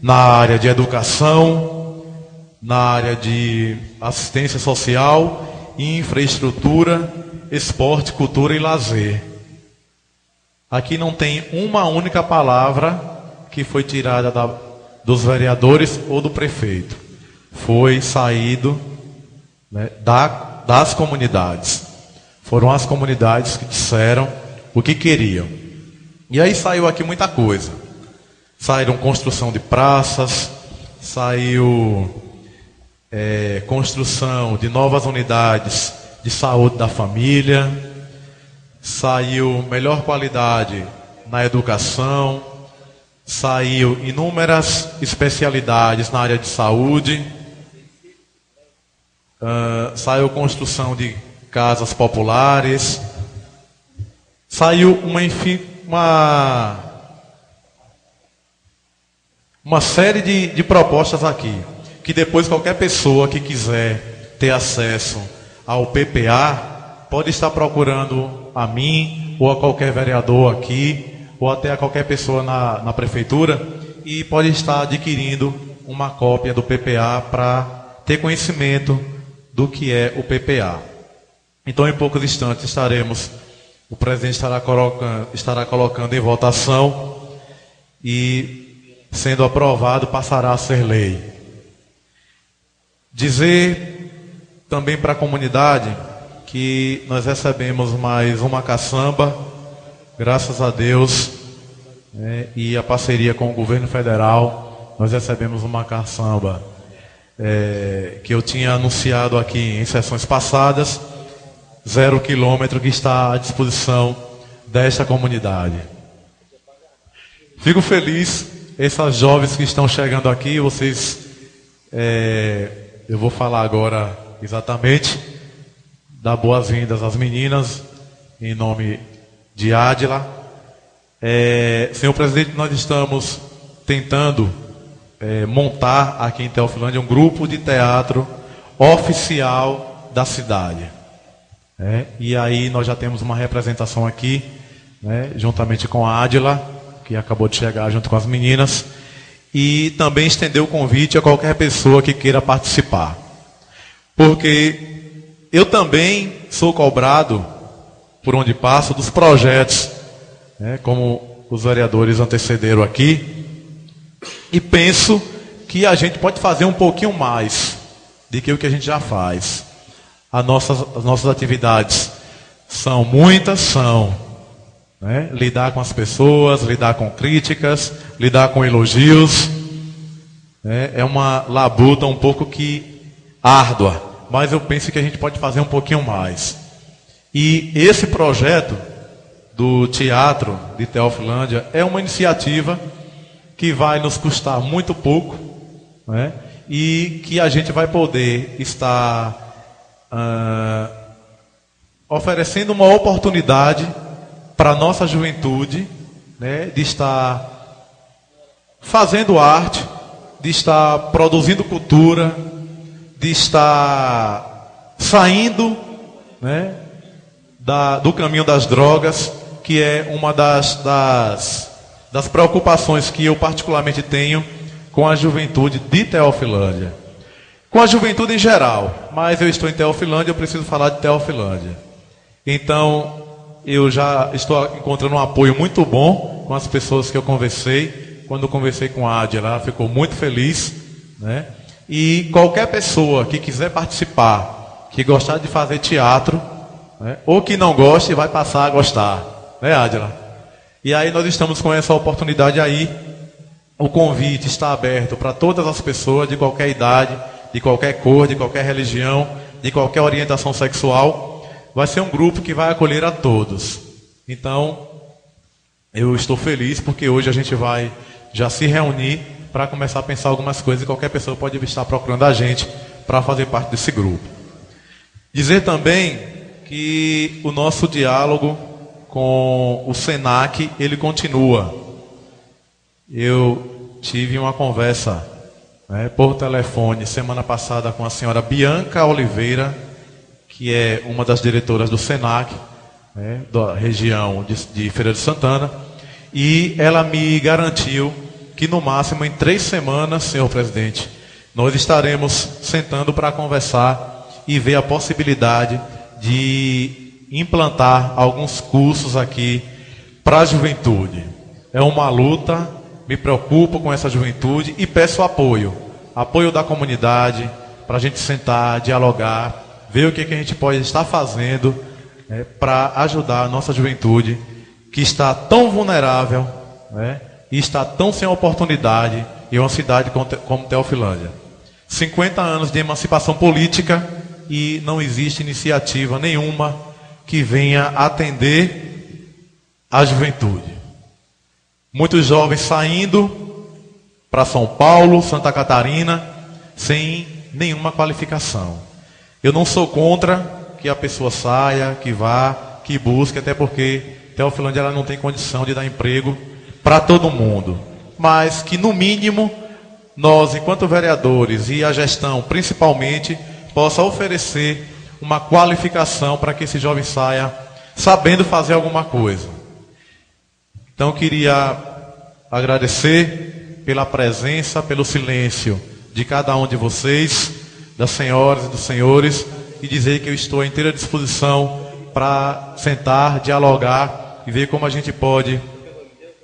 na área de educação, na área de assistência social, infraestrutura, esporte, cultura e lazer. Aqui não tem uma única palavra que foi tirada dos vereadores ou do prefeito. Foi saído, né, das comunidades. Foram as comunidades que disseram o que queriam. E aí saiu aqui muita coisa. Saíram construção de praças, saiu construção de novas unidades de saúde da família, saiu melhor qualidade na educação, saiu inúmeras especialidades na área de saúde, saiu construção de casas populares, saiu uma série de propostas aqui, que depois qualquer pessoa que quiser ter acesso ao PPA, pode estar procurando a mim, ou a qualquer vereador aqui, ou até a qualquer pessoa na prefeitura, e pode estar adquirindo uma cópia do PPA para ter conhecimento do que é o PPA. Então, em poucos instantes, o presidente estará colocando em votação e, sendo aprovado, passará a ser lei. Dizer também para a comunidade que nós recebemos mais uma caçamba, graças a Deus, e a parceria com o governo federal, nós recebemos uma caçamba que eu tinha anunciado aqui em sessões passadas, 0 quilômetro, que está à disposição desta comunidade. Fico feliz, essas jovens que estão chegando aqui, vocês, eu vou falar agora exatamente, dar boas-vindas às meninas, em nome de Ádila. Senhor presidente, nós estamos tentando montar aqui em Teofilândia um grupo de teatro oficial da cidade. E aí nós já temos uma representação aqui, juntamente com a Ádila, que acabou de chegar junto com as meninas, e também estender o convite a qualquer pessoa que queira participar. Porque eu também sou cobrado, por onde passo, dos projetos, como os vereadores antecederam aqui, e penso que a gente pode fazer um pouquinho mais do que o que a gente já faz. As nossas atividades são muitas, lidar com as pessoas, lidar com críticas, lidar com elogios, é uma labuta um pouco que árdua, mas eu penso que a gente pode fazer um pouquinho mais. E esse projeto do teatro de Teofilândia é uma iniciativa que vai nos custar muito pouco, e que a gente vai poder estar oferecendo uma oportunidade para a nossa juventude, de estar fazendo arte, de estar produzindo cultura, de estar saindo do caminho das drogas, que é uma das preocupações que eu particularmente tenho com a juventude de Teofilândia. Com a juventude em geral, mas eu estou em Teofilândia, eu preciso falar de Teofilândia. Então, eu já estou encontrando um apoio muito bom com as pessoas que eu conversei. Quando eu conversei com a Ádila, ela ficou muito feliz, E qualquer pessoa que quiser participar, que gostar de fazer teatro, ou que não goste, vai passar a gostar, Ádila? E aí nós estamos com essa oportunidade aí. O convite está aberto para todas as pessoas de qualquer idade, de qualquer cor, de qualquer religião, de qualquer orientação sexual. Vai ser um grupo que vai acolher a todos. Então, eu estou feliz porque hoje a gente vai já se reunir para começar a pensar algumas coisas, e qualquer pessoa pode estar procurando a gente para fazer parte desse grupo. Dizer também que o nosso diálogo com o SENAC, ele continua. Eu tive uma conversa por telefone semana passada com a senhora Bianca Oliveira, que é uma das diretoras do SENAC, da região de Feira de Santana, e ela me garantiu que no máximo em 3 semanas, senhor presidente, nós estaremos sentando para conversar e ver a possibilidade de implantar alguns cursos aqui para a juventude. É uma luta, me preocupo com essa juventude e peço apoio da comunidade, para a gente sentar, dialogar, ver o que a gente pode estar fazendo para ajudar a nossa juventude, que está tão vulnerável, e está tão sem oportunidade em uma cidade como Teofilândia. 50 anos de emancipação política e não existe iniciativa nenhuma que venha atender a juventude. Muitos jovens saindo para São Paulo, Santa Catarina, sem nenhuma qualificação. Eu não sou contra que a pessoa saia, que vá, que busque, até porque Teofilândia ela não tem condição de dar emprego para todo mundo. Mas que, no mínimo, nós, enquanto vereadores e a gestão, principalmente, possa oferecer uma qualificação para que esse jovem saia sabendo fazer alguma coisa. Então, queria agradecer pela presença, pelo silêncio de cada um de vocês, das senhoras e dos senhores, e dizer que eu estou à inteira disposição para sentar, dialogar e ver como a gente pode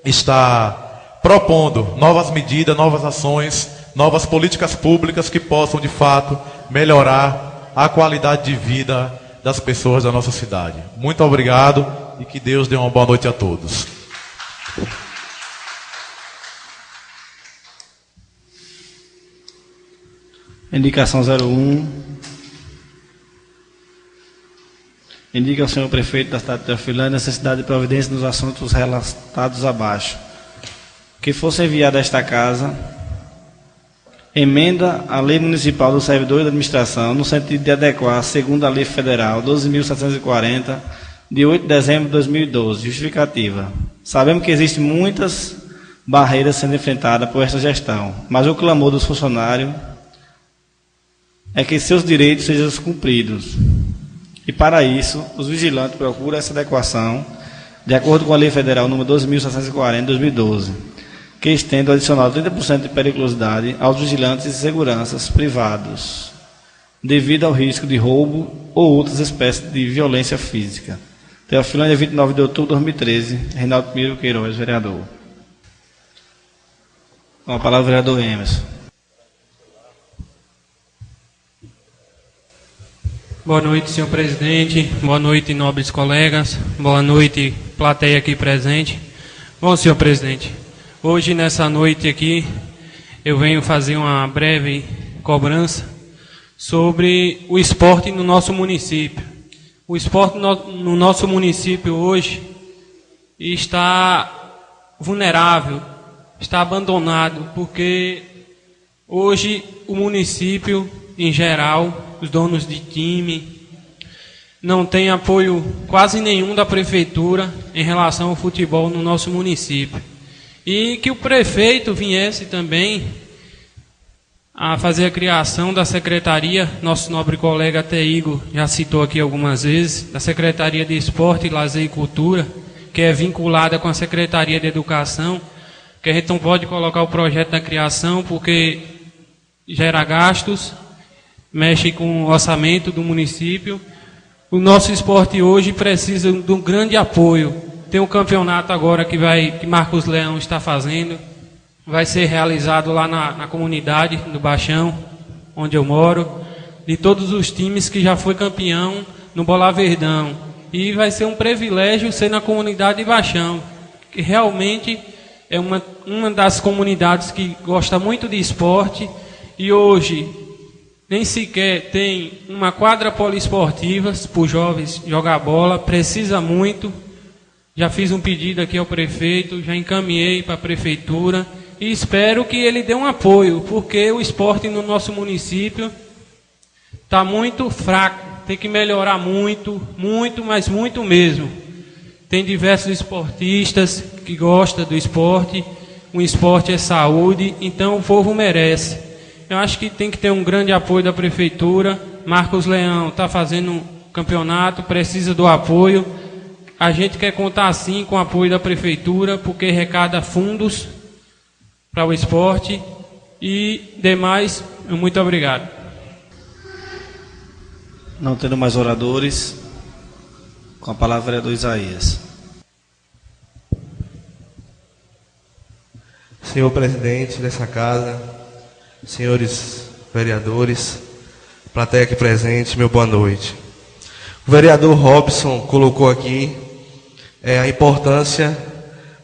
estar propondo novas medidas, novas ações, novas políticas públicas que possam, de fato, melhorar a qualidade de vida das pessoas da nossa cidade. Muito obrigado e que Deus dê uma boa noite a todos. Indicação 01. Indica ao senhor prefeito da cidade de Teofilândia a necessidade de providência nos assuntos relatados abaixo. Que fosse enviada a esta casa emenda à Lei Municipal do Servidor e da Administração, no sentido de adequar, segundo a Lei Federal 12.740, de 8 de dezembro de 2012, justificativa. Sabemos que existem muitas barreiras sendo enfrentadas por esta gestão, mas o clamor dos funcionários é que seus direitos sejam cumpridos. E para isso, os vigilantes procuram essa adequação, de acordo com a Lei Federal número 12.740, de 2012, que estende o adicional 30% de periculosidade aos vigilantes e seguranças privados, devido ao risco de roubo ou outras espécies de violência física. Teofilândia, 29 de outubro de 2013, Reinaldo Pinheiro Queiroz, vereador. Com a palavra, o vereador Emerson. Boa noite, senhor presidente. Boa noite, nobres colegas. Boa noite, plateia aqui presente. Bom, senhor presidente, hoje, nessa noite aqui, eu venho fazer uma breve cobrança sobre o esporte no nosso município. O esporte no nosso município hoje está vulnerável, está abandonado, porque hoje o município, em geral, os donos de time, não tem apoio quase nenhum da prefeitura em relação ao futebol no nosso município. E que o prefeito viesse também a fazer a criação da secretaria, nosso nobre colega Teigo já citou aqui algumas vezes, da Secretaria de Esporte, Lazer e Cultura, que é vinculada com a Secretaria de Educação, que a gente não pode colocar o projeto da criação porque gera gastos, mexe com o orçamento do município. O nosso esporte hoje precisa de um grande apoio. Tem um campeonato agora que Marcos Leão está fazendo, vai ser realizado lá na comunidade do Baixão, onde eu moro, de todos os times que já foi campeão no Bola Verdão. E vai ser um privilégio ser na comunidade de Baixão, que realmente é uma das comunidades que gosta muito de esporte e hoje nem sequer tem uma quadra poliesportiva para os jovens jogar bola, precisa muito. Já fiz um pedido aqui ao prefeito, já encaminhei para a prefeitura e espero que ele dê um apoio, porque o esporte no nosso município está muito fraco, tem que melhorar muito, mas muito mesmo. Tem diversos esportistas que gostam do esporte, o esporte é saúde, então o povo merece. Eu acho que tem que ter um grande apoio da prefeitura. Marcos Leão está fazendo um campeonato, precisa do apoio. A gente quer contar sim com o apoio da prefeitura, porque arrecada fundos para o esporte e demais. Muito obrigado. Não tendo mais oradores, com a palavra o vereador Isaías. Senhor presidente dessa casa, senhores vereadores, plateia aqui presente, meu boa noite. O vereador Robson colocou aqui a importância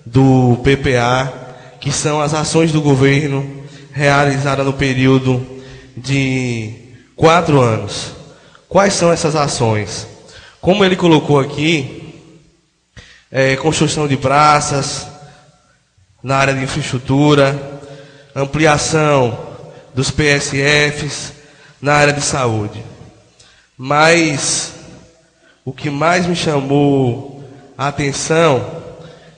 do PPA, que são as ações do governo realizadas no período de 4 anos. Quais são essas ações? Como ele colocou aqui, construção de praças na área de infraestrutura, ampliação dos PSFs na área de saúde. Mas o que mais me chamou a atenção,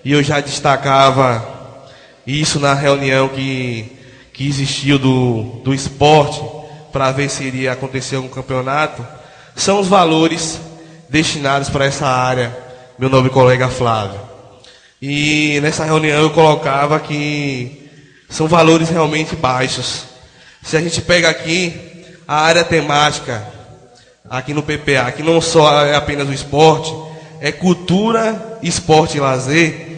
e eu já destacava isso na reunião que existiu do esporte, para ver se iria acontecer algum campeonato, são os valores destinados para essa área, meu nobre colega Flávio. E nessa reunião eu colocava que são valores realmente baixos. Se a gente pega aqui a área temática, aqui no PPA, que não só é apenas o esporte, é cultura, esporte e lazer,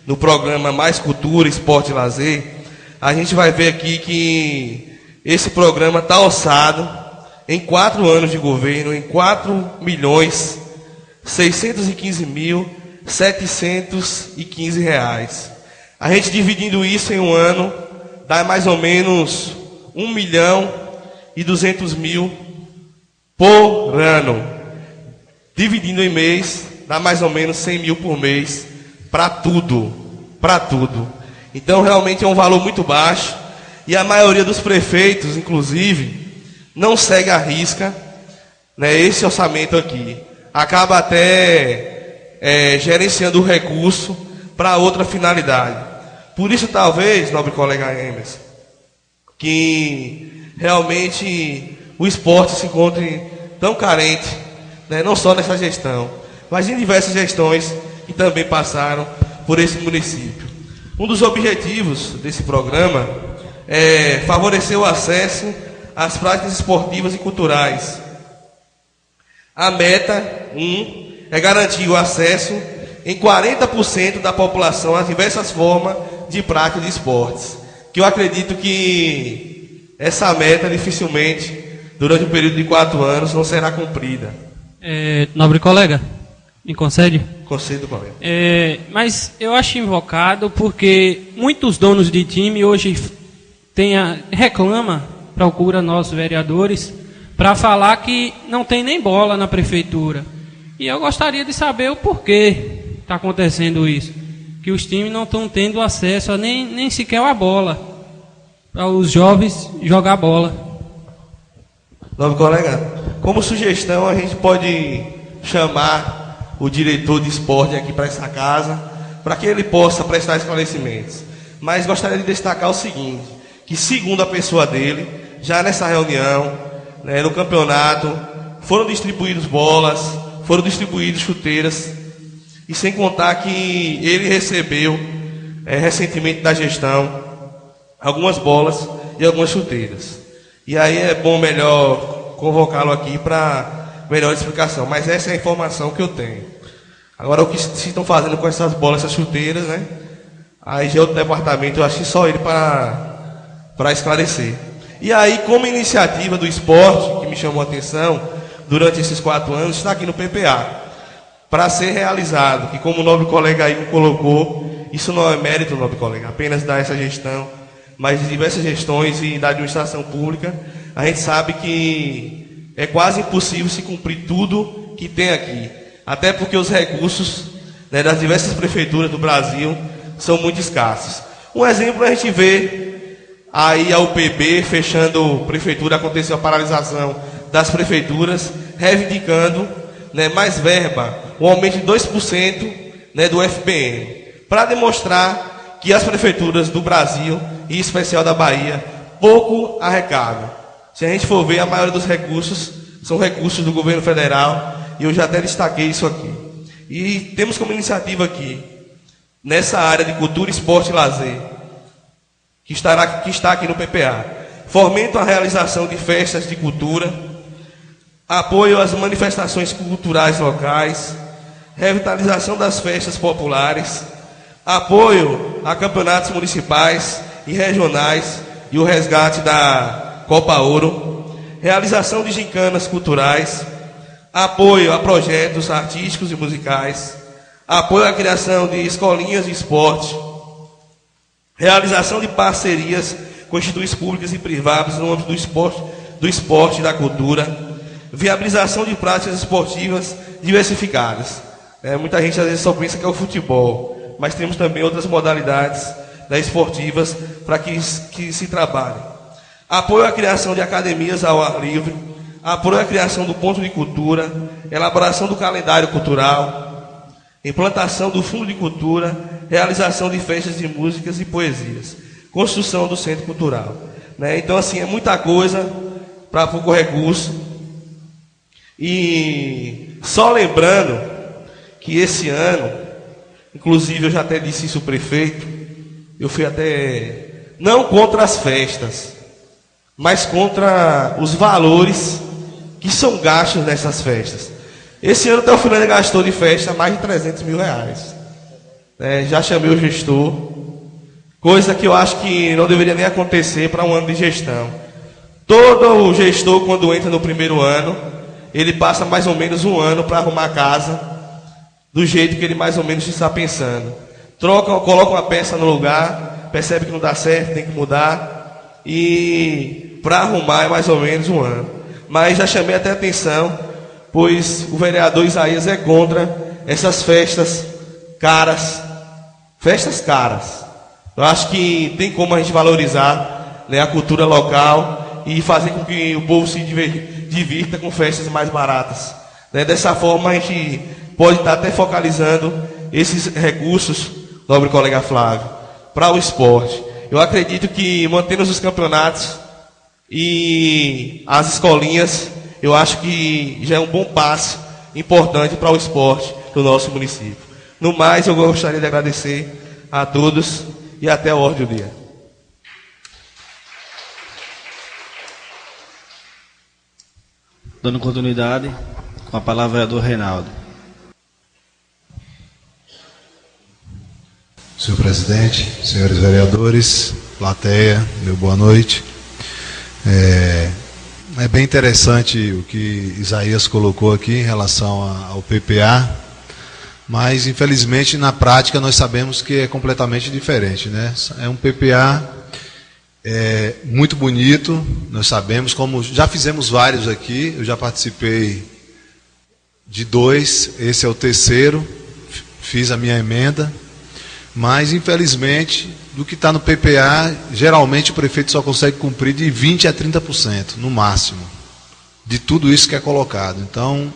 no programa Mais Cultura, Esporte e Lazer, a gente vai ver aqui que esse programa está orçado em 4 anos de governo, em R$4.615.715. A gente dividindo isso em um ano, dá mais ou menos R$1.200.000 por ano. Dividindo em mês, dá mais ou menos 100 mil por mês, para tudo. Então, realmente é um valor muito baixo, e a maioria dos prefeitos, inclusive, não segue à risca, né, esse orçamento aqui. Acaba até gerenciando o recurso para outra finalidade. Por isso, talvez, nobre colega Emerson, que realmente o esporte se encontre tão carente, né, não só nessa gestão, mas em diversas gestões que também passaram por esse município. Um dos objetivos desse programa é favorecer o acesso às práticas esportivas e culturais. A meta, é garantir o acesso em 40% da população às diversas formas de prática de esportes. Que eu acredito que essa meta dificilmente, durante um período de 4 anos, não será cumprida. Nobre colega, me concede? Concedo, colega. Mas eu acho invocado porque muitos donos de time hoje procura nossos vereadores para falar que não tem nem bola na prefeitura. E eu gostaria de saber o porquê está acontecendo isso. Que os times não estão tendo acesso a nem sequer a bola, para os jovens jogar bola. Nobre colega, como sugestão, a gente pode chamar o diretor de esporte aqui para essa casa, para que ele possa prestar esclarecimentos. Mas gostaria de destacar o seguinte, que segundo a pessoa dele, já nessa reunião, né, no campeonato, foram distribuídos bolas, foram distribuídos chuteiras, e sem contar que ele recebeu recentemente da gestão algumas bolas e algumas chuteiras. E aí é bom melhor convocá-lo aqui para melhor explicação, mas essa é a informação que eu tenho. Agora, o que se estão fazendo com essas bolas, essas chuteiras, né? Aí já é outro departamento, eu acho que só ele para esclarecer. E aí, como iniciativa do esporte, que me chamou a atenção, durante esses 4 anos, está aqui no PPA, para ser realizado, que como o nobre colega aí me colocou, isso não é mérito, nobre colega, apenas da essa gestão, mas de diversas gestões e da administração pública, a gente sabe que é quase impossível se cumprir tudo que tem aqui. Até porque os recursos, né, das diversas prefeituras do Brasil são muito escassos. Um exemplo a gente vê aí a UPB fechando prefeitura, aconteceu a paralisação das prefeituras, reivindicando, né, mais verba, um aumento de 2%, né, do FPM, para demonstrar que as prefeituras do Brasil, e em especial da Bahia, pouco arrecadam. Se a gente for ver, a maioria dos recursos são recursos do governo federal, e eu já até destaquei isso aqui. E temos como iniciativa aqui, nessa área de cultura, esporte e lazer, que está aqui no PPA, fomento a realização de festas de cultura, apoio às manifestações culturais locais, revitalização das festas populares, apoio a campeonatos municipais e regionais e o resgate da Copa Ouro, realização de gincanas culturais, apoio a projetos artísticos e musicais, apoio à criação de escolinhas de esporte, realização de parcerias com instituições públicas e privadas no âmbito do esporte e da cultura, viabilização de práticas esportivas diversificadas. Muita gente às vezes só pensa que é o futebol, mas temos também outras modalidades, né, esportivas para que se trabalhem. Apoio à criação de academias ao ar livre, apoio à criação do ponto de cultura, elaboração do calendário cultural, implantação do fundo de cultura, realização de festas de músicas e poesias, construção do centro cultural. Né? Então, assim, é muita coisa para pouco recurso. E só lembrando que esse ano, inclusive eu já até disse isso ao prefeito, eu fui até, não contra as festas, mas contra os valores que são gastos nessas festas. Esse ano o Teofilândia gastou de festa mais de 300 mil reais. Já chamei o gestor, coisa que eu acho que não deveria nem acontecer para um ano de gestão. Todo o gestor, quando entra no primeiro ano, ele passa mais ou menos um ano para arrumar a casa do jeito que ele mais ou menos está pensando. Coloca uma peça no lugar, percebe que não dá certo, tem que mudar, e para arrumar é mais ou menos um ano. Mas já chamei até a atenção, pois o vereador Isaías é contra essas festas caras. Festas caras. Eu acho que tem como a gente valorizar, né, a cultura local e fazer com que o povo se divirta com festas mais baratas. Dessa forma a gente pode estar até focalizando esses recursos, nobre colega Flávio, para o esporte. Eu acredito que mantendo os campeonatos e as escolinhas, eu acho que já é um bom passo importante para o esporte do nosso município. No mais, eu gostaria de agradecer a todos e até a ordem do dia. Dando continuidade, com a palavra é do Reinaldo. Senhor presidente, senhores vereadores, plateia, meu boa noite. É bem interessante o que Isaías colocou aqui em relação ao PPA, mas infelizmente na prática nós sabemos que é completamente diferente, né? É um PPA muito bonito, nós sabemos, como já fizemos vários aqui, eu já participei de 2, esse é o terceiro, fiz a minha emenda, mas infelizmente do que está no PPA, geralmente o prefeito só consegue cumprir de 20% a 30%, no máximo, de tudo isso que é colocado. Então,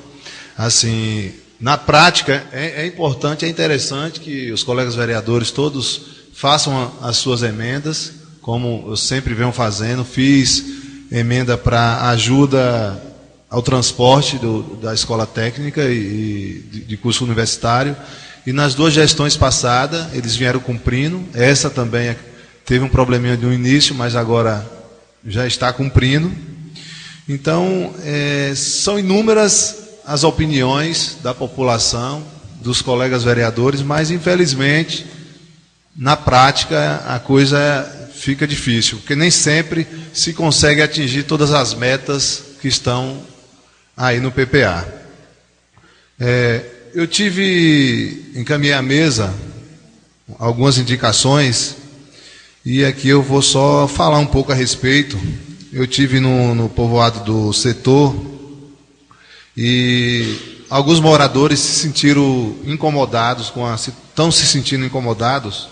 assim, na prática, é importante, é interessante que os colegas vereadores todos façam as suas emendas, como eu sempre venho fazendo. Fiz emenda para ajuda ao transporte da escola técnica e de curso universitário, e nas 2 gestões passadas eles vieram cumprindo. Essa também teve um probleminha no início, mas agora já está cumprindo. Então, são inúmeras as opiniões da população, dos colegas vereadores, mas infelizmente na prática a coisa fica difícil, porque nem sempre se consegue atingir todas as metas que estão aí no PPA. Eu encaminhei à mesa algumas indicações, e aqui eu vou só falar um pouco a respeito. Eu tive no povoado do setor, e alguns moradores se sentiram incomodados, estão se sentindo incomodados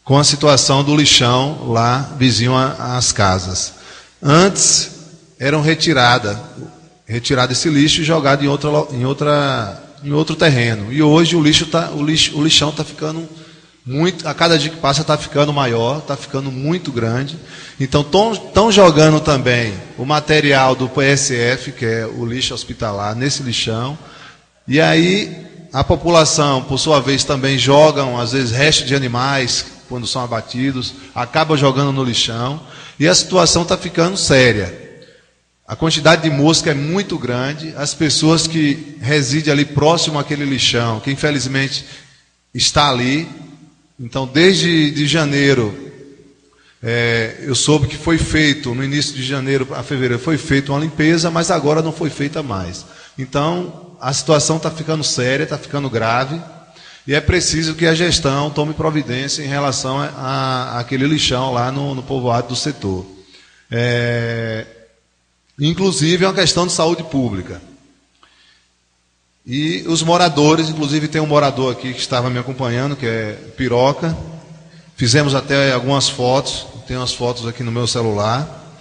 com a situação do lixão lá vizinho às casas. Antes eram retirado esse lixo e jogado em outro terreno. E hoje o lixão está ficando muito, a cada dia que passa está ficando maior, está ficando muito grande. Então estão jogando também o material do PSF, que é o lixo hospitalar, nesse lixão. E aí a população, por sua vez, também jogam, às vezes, restos de animais, quando são abatidos, acaba jogando no lixão. E a situação está ficando séria. A quantidade de mosca é muito grande, as pessoas que residem ali próximo àquele lixão, que infelizmente está ali. Então, desde janeiro, eu soube que foi feito, no início de janeiro a fevereiro, foi feita uma limpeza, mas agora não foi feita mais. Então, a situação está ficando séria, está ficando grave, e é preciso que a gestão tome providência em relação àquele lixão lá no povoado do setor. Inclusive é uma questão de saúde pública. E os moradores, inclusive tem um morador aqui que estava me acompanhando, que é Piroca. Fizemos até algumas fotos, tem umas fotos aqui no meu celular.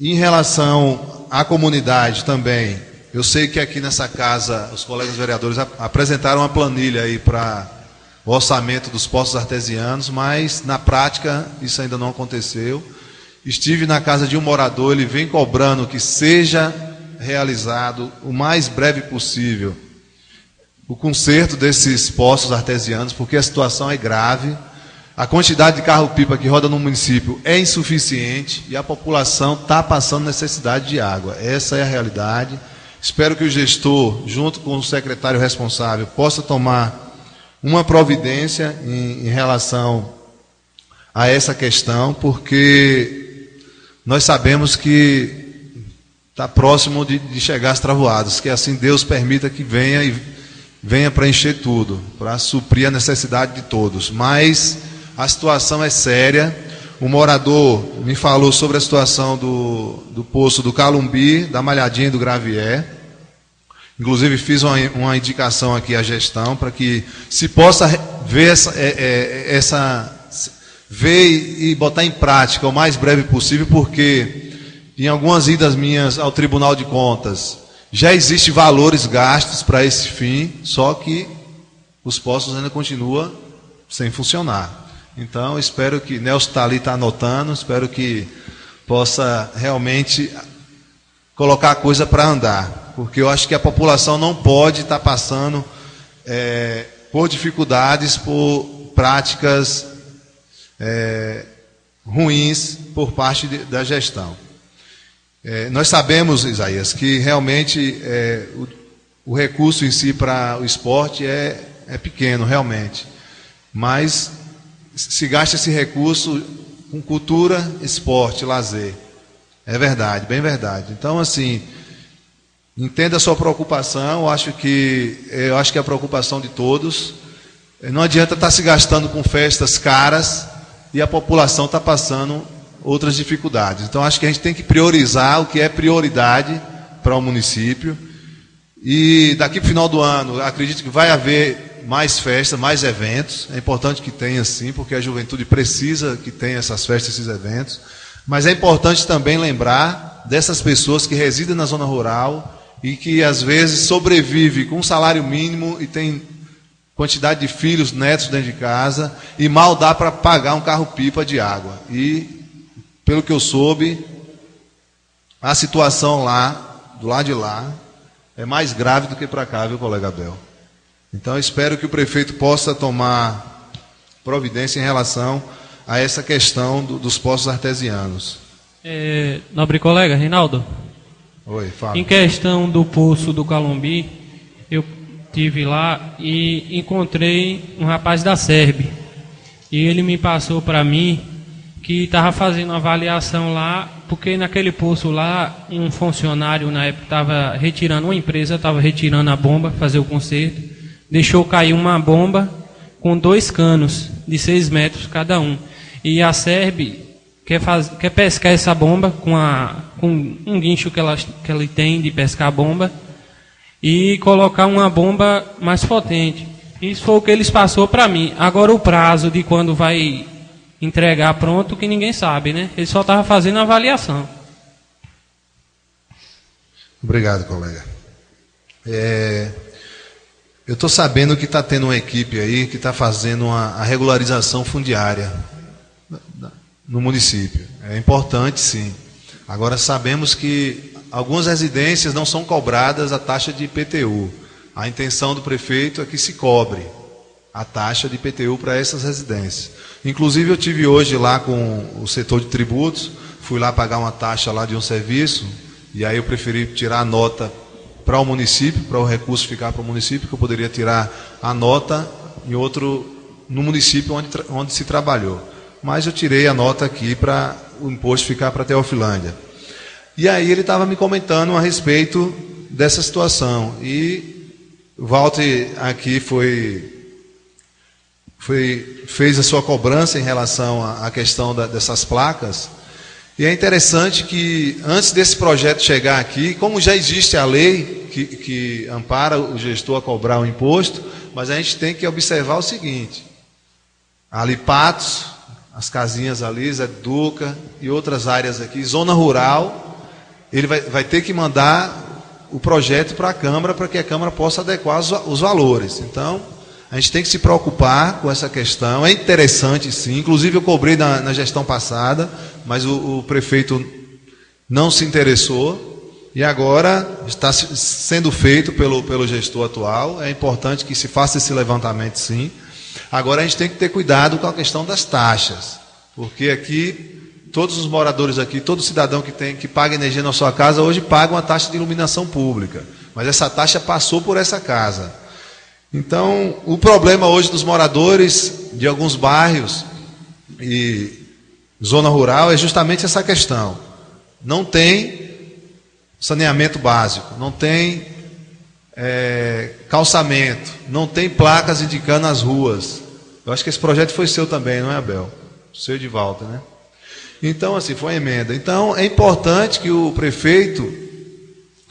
Em relação à comunidade também, eu sei que aqui nessa casa os colegas vereadores apresentaram uma planilha aí para o orçamento dos poços artesianos, mas na prática isso ainda não aconteceu. Estive na casa de um morador, ele vem cobrando que seja realizado o mais breve possível o conserto desses poços artesianos, porque a situação é grave. A quantidade de carro-pipa que roda no município é insuficiente e a população está passando necessidade de água. Essa é a realidade. Espero que o gestor, junto com o secretário responsável, possa tomar uma providência em relação a essa questão, porque nós sabemos que está próximo de chegar as travoadas, que assim Deus permita que venha preencher tudo, para suprir a necessidade de todos. Mas a situação é séria. O morador me falou sobre a situação do poço do Calumbi, da Malhadinha e do Gravier. Inclusive fiz uma indicação aqui à gestão para que se possa ver ver e botar em prática o mais breve possível, porque em algumas idas minhas ao Tribunal de Contas já existem valores gastos para esse fim, só que os postos ainda continuam sem funcionar. Então, espero que Nelson está ali, está anotando, espero que possa realmente colocar a coisa para andar, porque eu acho que a população não pode estar passando por dificuldades, por práticas ruins por parte da gestão. Nós sabemos, Isaías, que realmente o recurso em si para o esporte é pequeno, realmente, mas se gasta esse recurso com cultura, esporte, lazer. É verdade, bem verdade. Então, assim, entenda a sua preocupação, eu acho que é a preocupação de todos. Não adianta estar se gastando com festas caras e a população está passando outras dificuldades. Então, acho que a gente tem que priorizar o que é prioridade para o município. E daqui para o final do ano, acredito que vai haver mais festas, mais eventos. É importante que tenha sim, porque a juventude precisa que tenha essas festas, esses eventos. Mas é importante também lembrar dessas pessoas que residem na zona rural e que às vezes sobrevivem com um salário mínimo e tem quantidade de filhos, netos dentro de casa e mal dá para pagar um carro-pipa de água. E, pelo que eu soube, a situação lá, do lado de lá, é mais grave do que para cá, viu, colega Abel? Então, eu espero que o prefeito possa tomar providência em relação a essa questão dos poços artesianos. Nobre colega, Reinaldo. Oi, fala. Em questão do poço do Calumbi, eu estive lá e encontrei um rapaz da SERB. E ele me passou para mim que estava fazendo uma avaliação lá, porque naquele poço lá, um funcionário na época estava retirando, uma empresa estava retirando a bomba, fazer o conserto, deixou cair uma bomba com 2 canos de 6 metros cada um. E a SERB quer pescar essa bomba com um guincho que ela tem de pescar a bomba e colocar uma bomba mais potente. Isso foi o que eles passou para mim. Agora o prazo de quando vai entregar pronto, que ninguém sabe, né? Ele só estava fazendo a avaliação. Obrigado, colega. Eu estou sabendo que está tendo uma equipe aí que está fazendo a regularização fundiária no município. É importante, sim. Agora, sabemos que algumas residências não são cobradas a taxa de IPTU. A intenção do prefeito é que se cobre a taxa de IPTU para essas residências. Inclusive, eu tive hoje lá com o setor de tributos, fui lá pagar uma taxa lá de um serviço, e aí eu preferi tirar a nota para o município, para o recurso ficar para o município, que eu poderia tirar a nota no município onde se trabalhou. Mas eu tirei a nota aqui para o imposto ficar para a Teofilândia. E aí ele estava me comentando a respeito dessa situação. E o Walter aqui fez a sua cobrança em relação à questão dessas placas. E é interessante que, antes desse projeto chegar aqui, como já existe a lei que ampara o gestor a cobrar o imposto, mas a gente tem que observar o seguinte: ali Patos, as casinhas ali, Zé Duca e outras áreas aqui, zona rural, ele vai ter que mandar o projeto para a Câmara, para que a Câmara possa adequar os valores. Então, a gente tem que se preocupar com essa questão. É interessante, sim. Inclusive, eu cobrei na gestão passada, mas o prefeito não se interessou. E agora está sendo feito pelo gestor atual. É importante que se faça esse levantamento, sim. Agora a gente tem que ter cuidado com a questão das taxas, porque aqui todos os moradores aqui, todo cidadão que paga energia na sua casa hoje paga uma taxa de iluminação pública, mas essa taxa passou por essa casa. Então, o problema hoje dos moradores de alguns bairros e zona rural é justamente essa questão. Não tem saneamento básico, não tem calçamento, não tem placas indicando as ruas. Eu acho que esse projeto foi seu também, não é, Abel? Seu de volta, né? Então, assim, foi uma emenda. Então, é importante que o prefeito,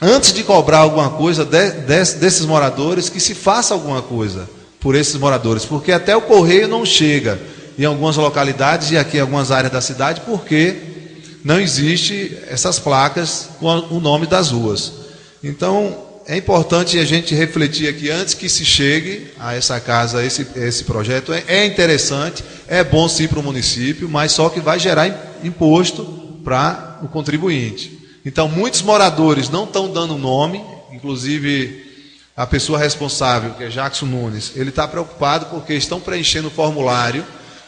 antes de cobrar alguma coisa desses moradores, que se faça alguma coisa por esses moradores, porque até o correio não chega em algumas localidades e aqui em algumas áreas da cidade, porque não existe essas placas com o nome das ruas. Então, é importante a gente refletir aqui antes que se chegue a essa casa, esse projeto. É interessante, é bom sim para o município, mas só que vai gerar imposto para o contribuinte. Então, muitos moradores não estão dando nome, inclusive a pessoa responsável, que é Jackson Nunes, ele está preocupado porque estão preenchendo o formulário,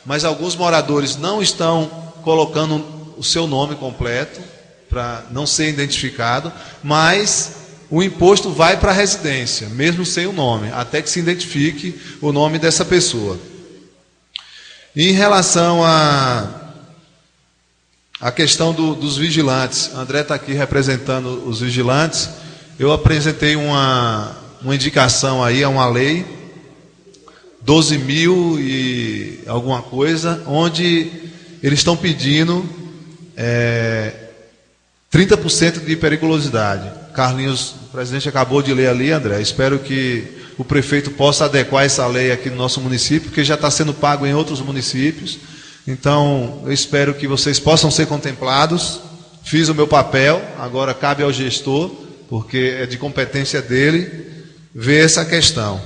mas alguns moradores não estão colocando o seu nome completo, para não ser identificado, mas o imposto vai para a residência, mesmo sem o nome, até que se identifique o nome dessa pessoa. E em relação a questão dos vigilantes, André está aqui representando os vigilantes. Eu apresentei uma indicação aí, a uma lei, 12.000 e alguma coisa, onde eles estão pedindo 30% de periculosidade. Carlinhos, o presidente acabou de ler ali, André. Espero que o prefeito possa adequar essa lei aqui no nosso município, porque já está sendo pago em outros municípios. Então, eu espero que vocês possam ser contemplados. Fiz o meu papel, agora cabe ao gestor, porque é de competência dele, ver essa questão.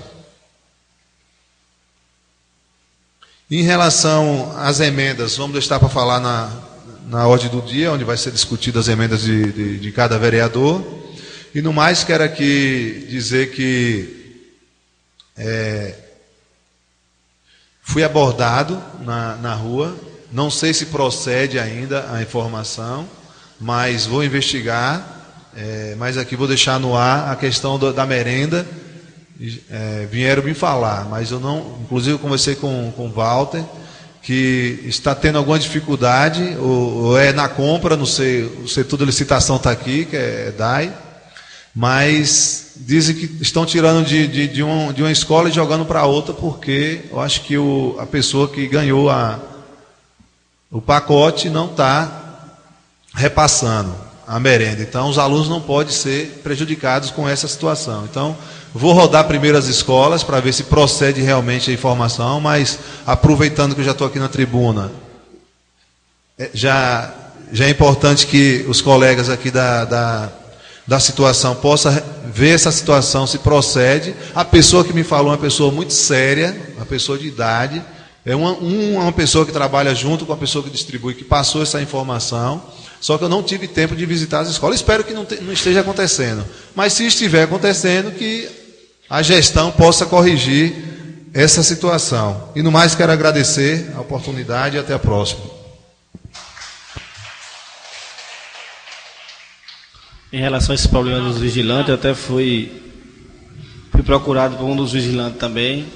Em relação às emendas, vamos deixar para falar na ordem do dia, onde vai ser discutidas as emendas de cada vereador. E no mais, quero aqui dizer que fui abordado na rua, não sei se procede ainda a informação, mas vou investigar, mas aqui vou deixar no ar a questão da merenda. Vieram me falar, mas eu não, inclusive eu conversei com o Walter, que está tendo alguma dificuldade, ou é na compra, não sei, o setor de licitação está aqui, que é DAI, mas dizem que estão tirando de uma escola e jogando para outra, porque eu acho que a pessoa que ganhou o pacote não está repassando a merenda. Então, os alunos não podem ser prejudicados com essa situação. Então, vou rodar primeiro as escolas para ver se procede realmente a informação, mas aproveitando que eu já estou aqui na tribuna, já é importante que os colegas aqui da situação possam ver essa situação, se procede. A pessoa que me falou é uma pessoa muito séria, uma pessoa de idade, é uma pessoa que trabalha junto com a pessoa que distribui, que passou essa informação, só que eu não tive tempo de visitar as escolas. Espero que não esteja acontecendo, mas se estiver acontecendo, que a gestão possa corrigir essa situação. E no mais, quero agradecer a oportunidade e até a próxima. Em relação a esse problema dos vigilantes, eu até fui procurado por um dos vigilantes também,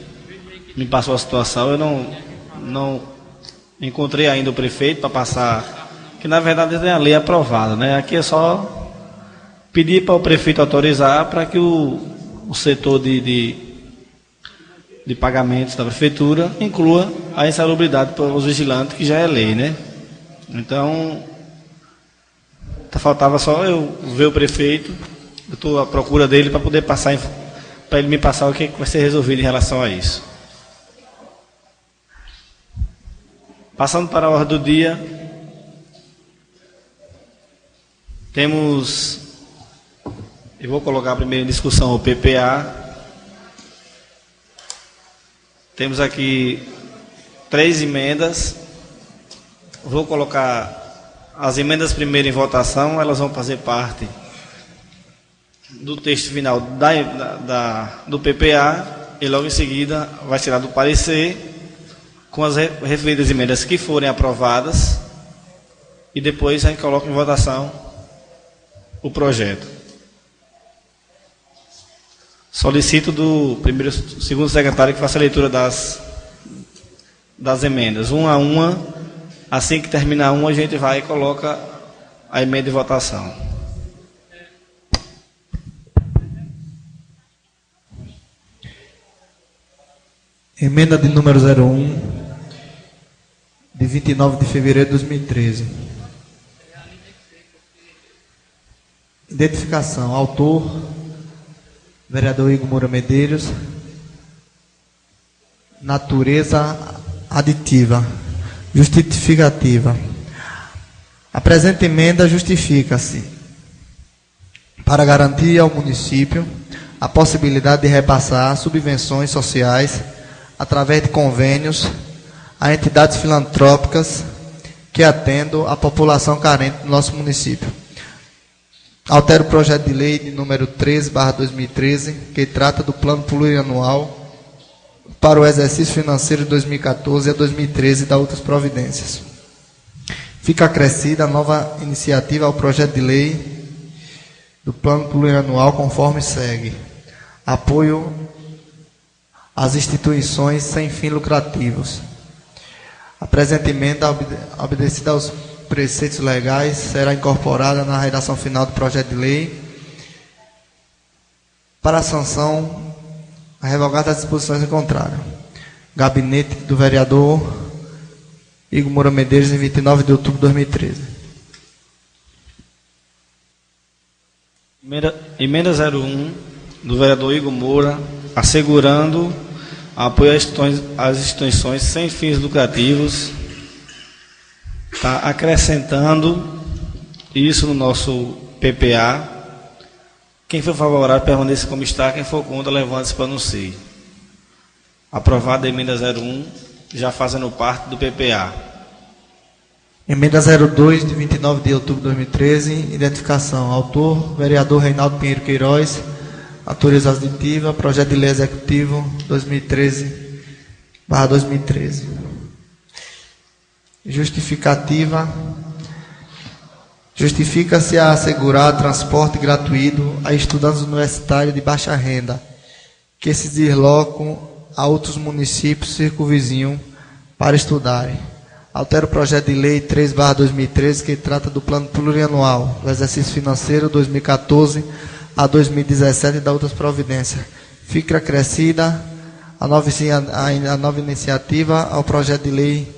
me passou a situação. Eu não encontrei ainda o prefeito para passar, que na verdade tem a lei aprovada, né? Aqui é só pedir para o prefeito autorizar para que o setor de pagamentos da prefeitura inclua a insalubridade para os vigilantes, que já é lei, né? Então, faltava só eu ver o prefeito. Eu estou à procura dele para poder passar, para ele me passar o que vai ser resolvido em relação a isso. Passando para a ordem do dia, temos, eu vou colocar primeiro em discussão o PPA. Temos aqui 3 emendas. Vou colocar as emendas primeiro em votação, elas vão fazer parte do texto final do PPA e logo em seguida vai ser dado o parecer com as referidas emendas que forem aprovadas e depois a gente coloca em votação o projeto. Solicito do segundo secretário que faça a leitura das emendas, uma a uma. Assim que terminar uma, a gente vai e coloca a emenda em votação. Emenda de número 01, de 29 de fevereiro de 2013. Identificação. Autor, vereador Igor Moura Medeiros. Natureza aditiva. Justificativa. A presente emenda justifica-se para garantir ao município a possibilidade de repassar subvenções sociais através de convênios a entidades filantrópicas que atendam a população carente do nosso município. Altera o projeto de lei de número 13/2013, que trata do plano plurianual para o exercício financeiro de 2014 a 2013 e da outras providências. Fica acrescida a nova iniciativa ao projeto de lei do plano plurianual conforme segue: apoio às instituições sem fins lucrativos. A presente emenda, obedecida aos preceitos legais, será incorporada na redação final do projeto de lei. Para a sanção, a revogada das disposições em contrário. Gabinete do vereador Igor Moura Medeiros, em 29 de outubro de 2013. Emenda 01 do vereador Igor Moura, assegurando apoio às instituições sem fins lucrativos. Está acrescentando isso no nosso PPA. Quem for favorável, permaneça como está. Quem for contra, levante-se para anuncie. Aprovada a emenda 01, já fazendo parte do PPA. Emenda 02, de 29 de outubro de 2013. Identificação. Autor, vereador Reinaldo Pinheiro Queiroz. Natureza aditiva. Projeto de lei executivo 2013/2013. Justificativa. Justifica-se a assegurar transporte gratuito a estudantes universitários de baixa renda que se deslocam a outros municípios circunvizinhos para estudarem. Altera o projeto de lei 3/2013, que trata do plano plurianual do exercício financeiro 2014 a 2017 e da outras providências. Fica acrescida a nova iniciativa ao projeto de lei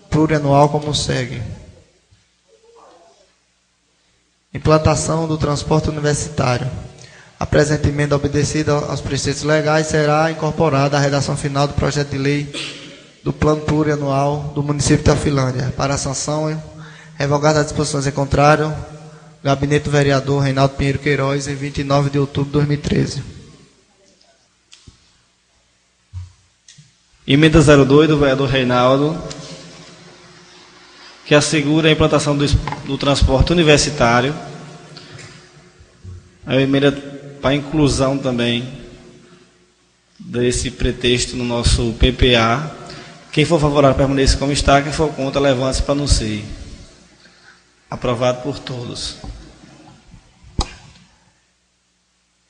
plurianual como segue: implantação do transporte universitário. A presente emenda, obedecida aos preceitos legais, será incorporada à redação final do projeto de lei do plano plurianual do município de Teofilândia. Para a sanção, revogada as disposições em contrário, gabinete do vereador Reinaldo Pinheiro Queiroz, em 29 de outubro de 2013. Emenda 02 do vereador Reinaldo, que assegura a implantação do transporte universitário. A emenda para a inclusão também desse pretexto no nosso PPA. Quem for favorável, permaneça como está. Quem for contra, levante-se para anuncie. Aprovado por todos.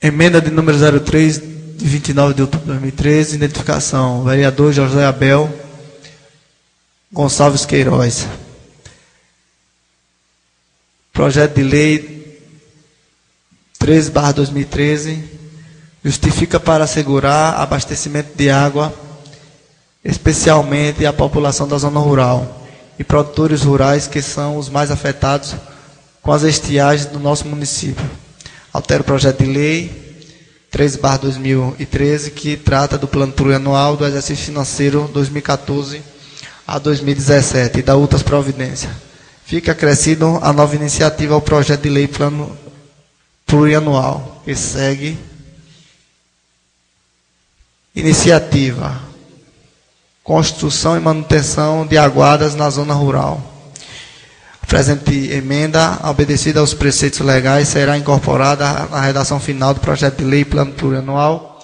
Emenda de número 03, de 29 de outubro de 2013. Identificação. Vereador José Abel Gonçalves Queiroz. Projeto de lei 3/2013 justifica para assegurar abastecimento de água, especialmente a população da zona rural e produtores rurais, que são os mais afetados com as estiagens do nosso município. Altera o projeto de lei 3/2013, que trata do plano plurianual do exercício financeiro 2014 a 2017 e da outras providências. Fica acrescido a nova iniciativa ao projeto de lei plano plurianual, que segue: iniciativa, construção e manutenção de aguadas na zona rural. A presente emenda, obedecida aos preceitos legais, será incorporada à redação final do projeto de lei plano plurianual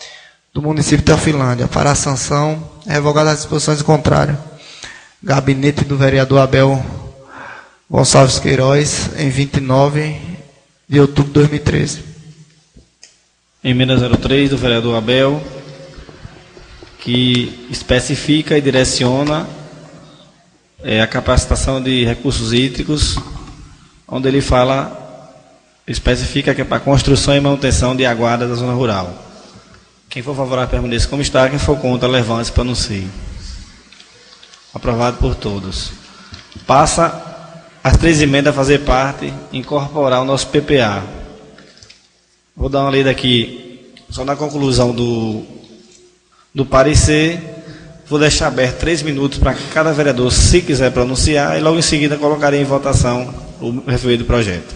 do município de Teofilândia. Para a sanção, revogadas as disposições contrárias. Gabinete do vereador Abel Gonçalves Queiroz, em 29 de outubro de 2013. Emenda 03 do vereador Abel, que especifica e direciona a capacitação de recursos hídricos, onde ele especifica que é para construção e manutenção de aguadas da zona rural. Quem for favorável permaneça como está, quem for contra levante-se para anuncie. Aprovado por todos. Passa as 3 emendas a fazer parte, incorporar o nosso PPA. Vou dar uma lida aqui, só na conclusão do parecer. Vou deixar aberto 3 minutos para cada vereador, se quiser pronunciar, e logo em seguida colocarei em votação o referido projeto.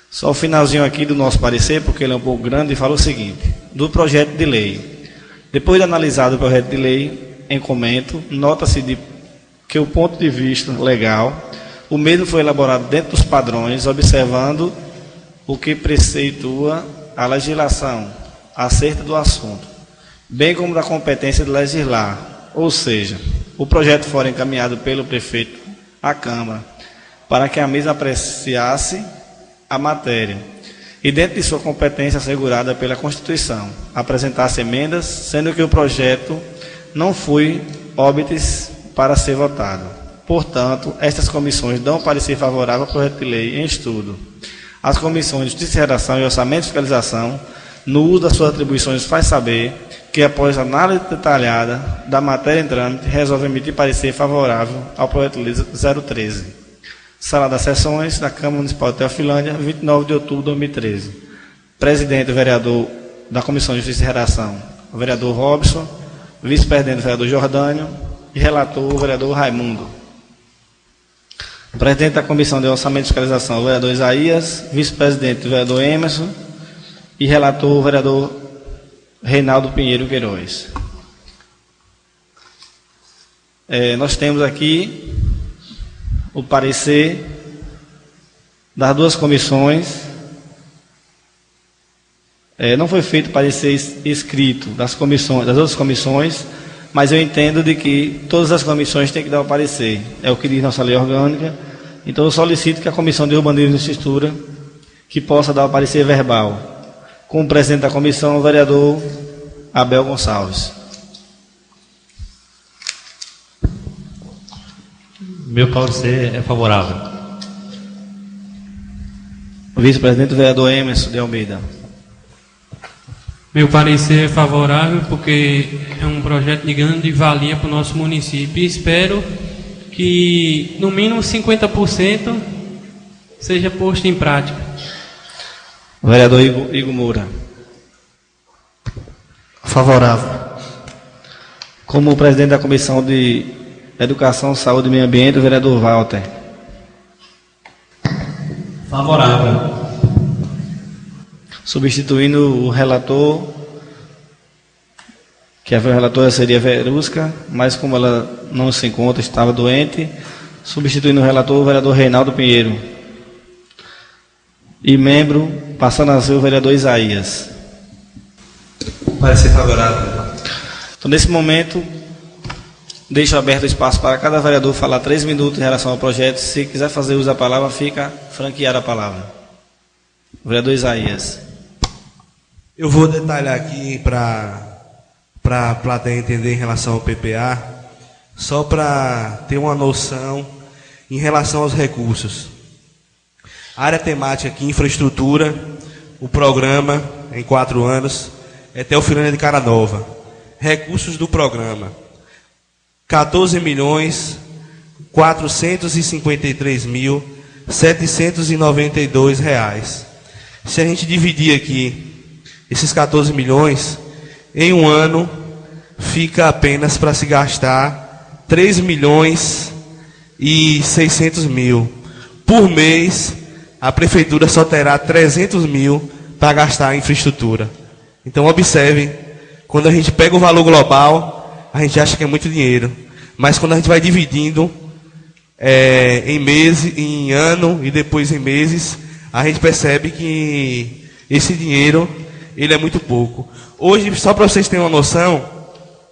Só o finalzinho aqui do nosso parecer, porque ele é um pouco grande, e fala o seguinte: do projeto de lei. Depois de analisado o projeto de lei em comento, nota-se que o ponto de vista legal, o mesmo foi elaborado dentro dos padrões, observando o que preceitua a legislação acerca do assunto, bem como da competência de legislar, ou seja, o projeto for encaminhado pelo prefeito à Câmara, para que a mesma apreciasse a matéria, e dentro de sua competência assegurada pela Constituição, apresentasse emendas, sendo que o projeto não foi óbice para ser votado. Portanto, estas comissões dão parecer favorável ao projeto de lei em estudo. As comissões de Justiça e Redação e Orçamento e Fiscalização, no uso das suas atribuições, faz saber que, após análise detalhada da matéria em trâmite, resolve emitir parecer favorável ao projeto de lei 013. Sala das Sessões da Câmara Municipal de Teofilândia, 29 de outubro de 2013. Presidente, vereador da Comissão de Justiça e Redação, o vereador Robson. Vice-presidente, o vereador Jordânio. E relator, o vereador Raimundo. Presidente da Comissão de Orçamento e Fiscalização, o vereador Isaías. Vice-presidente, o vereador Emerson. E relator, o vereador Reinaldo Pinheiro Queiroz. Nós temos aqui o parecer das 2 comissões. Não foi feito parecer escrito das outras comissões, mas eu entendo de que todas as comissões têm que dar o parecer. É o que diz nossa lei orgânica. Então eu solicito que a Comissão de Urbanismo e Infraestrutura que possa dar o parecer verbal. Com o presidente da comissão, o vereador Abel Gonçalves. Meu parecer é favorável. Vice-presidente, o vereador Emerson de Almeida. Meu parecer é favorável porque é um projeto de grande valia para o nosso município e espero que no mínimo 50% seja posto em prática. Vereador Igor Moura. Favorável. Como presidente da Comissão de Educação, Saúde e Meio Ambiente, o vereador Walter. Favorável. Substituindo o relator, que a relatora seria Verusca, mas como ela não se encontra, estava doente, substituindo o relator, o vereador Reinaldo Pinheiro. E membro, passando a ser o vereador Isaías. Parecer favorável. Então, nesse momento, deixo aberto o espaço para cada vereador falar 3 minutos em relação ao projeto. Se quiser fazer uso da palavra, fica franqueada a palavra. O vereador Isaías. Eu vou detalhar aqui para a plateia entender em relação ao PPA, só para ter uma noção em relação aos recursos. A área temática aqui, infraestrutura, o programa em 4 anos, é Teofilândia de Cara Nova. Recursos do programa: 14.453.792 reais. Se a gente dividir aqui esses 14 milhões, em um ano, fica apenas para se gastar 3.600.000. Por mês, a prefeitura só terá 300 mil para gastar em infraestrutura. Então, observe, quando a gente pega o valor global, a gente acha que é muito dinheiro. Mas quando a gente vai dividindo em meses, em ano e depois em meses, a gente percebe que esse dinheiro ele é muito pouco. Hoje, só para vocês terem uma noção,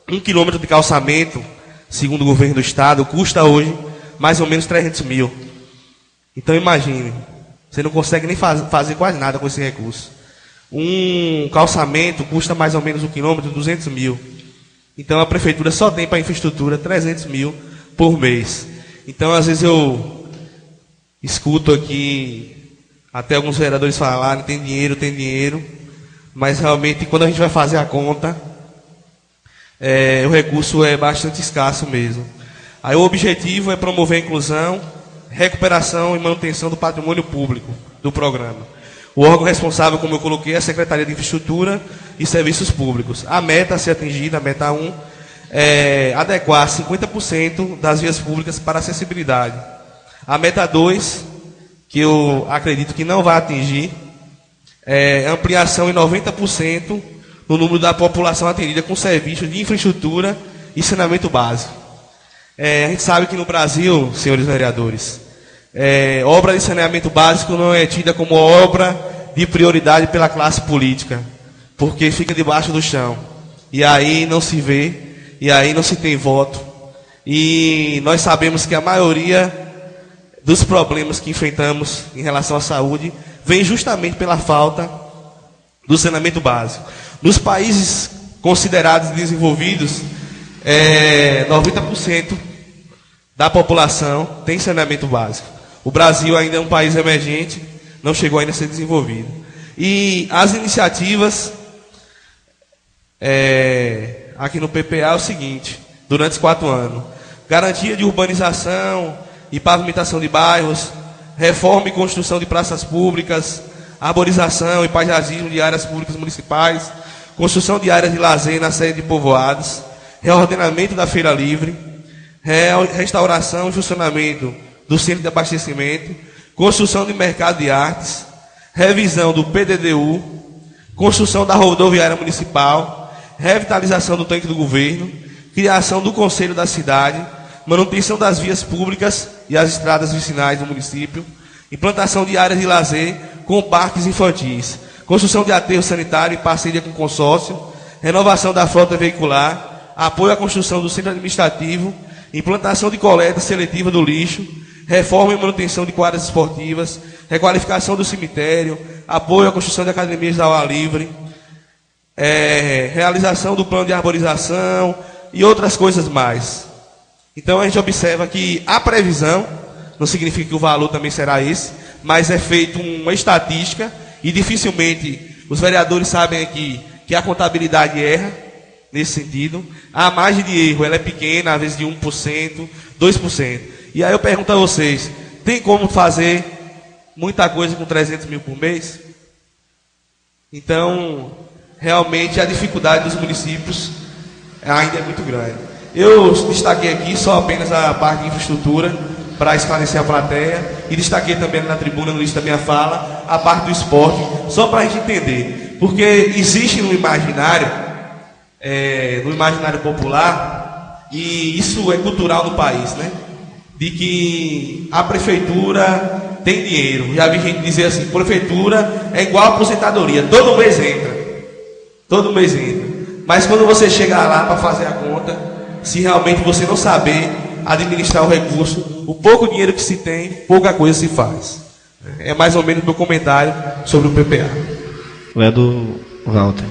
1 quilômetro de calçamento, segundo o governo do estado, custa hoje mais ou menos 300 mil. Então imagine, você não consegue nem fazer quase nada com esse recurso. Um calçamento custa mais ou menos 1 quilômetro, 200 mil. Então a prefeitura só tem para infraestrutura 300 mil por mês. Então às vezes eu escuto aqui até alguns vereadores falarem, tem dinheiro, mas realmente quando a gente vai fazer a conta, o recurso é bastante escasso mesmo. Aí o objetivo é promover a inclusão, recuperação e manutenção do patrimônio público do programa. O órgão responsável, como eu coloquei, é a Secretaria de Infraestrutura e Serviços Públicos. A meta a ser atingida, a meta 1, é adequar 50% das vias públicas para acessibilidade. A meta 2, que eu acredito que não vai atingir, é ampliação em 90% no número da população atendida com serviços de infraestrutura e saneamento básico. A gente sabe que no Brasil, senhores vereadores, obra de saneamento básico não é tida como obra de prioridade pela classe política, porque fica debaixo do chão. E aí não se vê, e aí não se tem voto. E nós sabemos que a maioria dos problemas que enfrentamos em relação à saúde vem justamente pela falta do saneamento básico. Nos países considerados desenvolvidos, 90% da população tem saneamento básico. O Brasil ainda é um país emergente, não chegou ainda a ser desenvolvido. E as iniciativas aqui no PPA é o seguinte, durante os 4 anos: garantia de urbanização e pavimentação de bairros, reforma e construção de praças públicas, arborização e paisagismo de áreas públicas municipais, construção de áreas de lazer na sede de povoados, reordenamento da feira livre, restauração e funcionamento do centro de abastecimento, construção de mercado de artes, revisão do PDDU, construção da rodoviária municipal, revitalização do tanque do governo, criação do conselho da cidade, manutenção das vias públicas e as estradas vicinais do município, implantação de áreas de lazer com parques infantis, construção de aterro sanitário em parceria com o consórcio, renovação da frota veicular, apoio à construção do centro administrativo, implantação de coleta seletiva do lixo, reforma e manutenção de quadras esportivas, requalificação do cemitério, apoio à construção de academias ao ar livre, realização do plano de arborização e outras coisas mais. Então a gente observa que a previsão, não significa que o valor também será esse, mas é feita uma estatística e dificilmente os vereadores sabem aqui que a contabilidade erra nesse sentido. A margem de erro ela é pequena, às vezes de 1%, 2%. E aí eu pergunto a vocês, tem como fazer muita coisa com 300 mil por mês? Então, realmente a dificuldade dos municípios ainda é muito grande. Eu destaquei aqui só apenas a parte de infraestrutura para esclarecer a plateia e destaquei também na tribuna, no início da minha fala, a parte do esporte, só para a gente entender. Porque existe no imaginário popular, e isso é cultural no país, né? De que a prefeitura tem dinheiro. Já vi gente dizer assim, prefeitura é igual a aposentadoria, todo mês entra. Todo mês entra. Mas quando você chegar lá para fazer a conta, se realmente você não saber administrar o recurso, o pouco dinheiro que se tem, pouca coisa se faz. É mais ou menos o meu comentário sobre o PPA. É do Walter.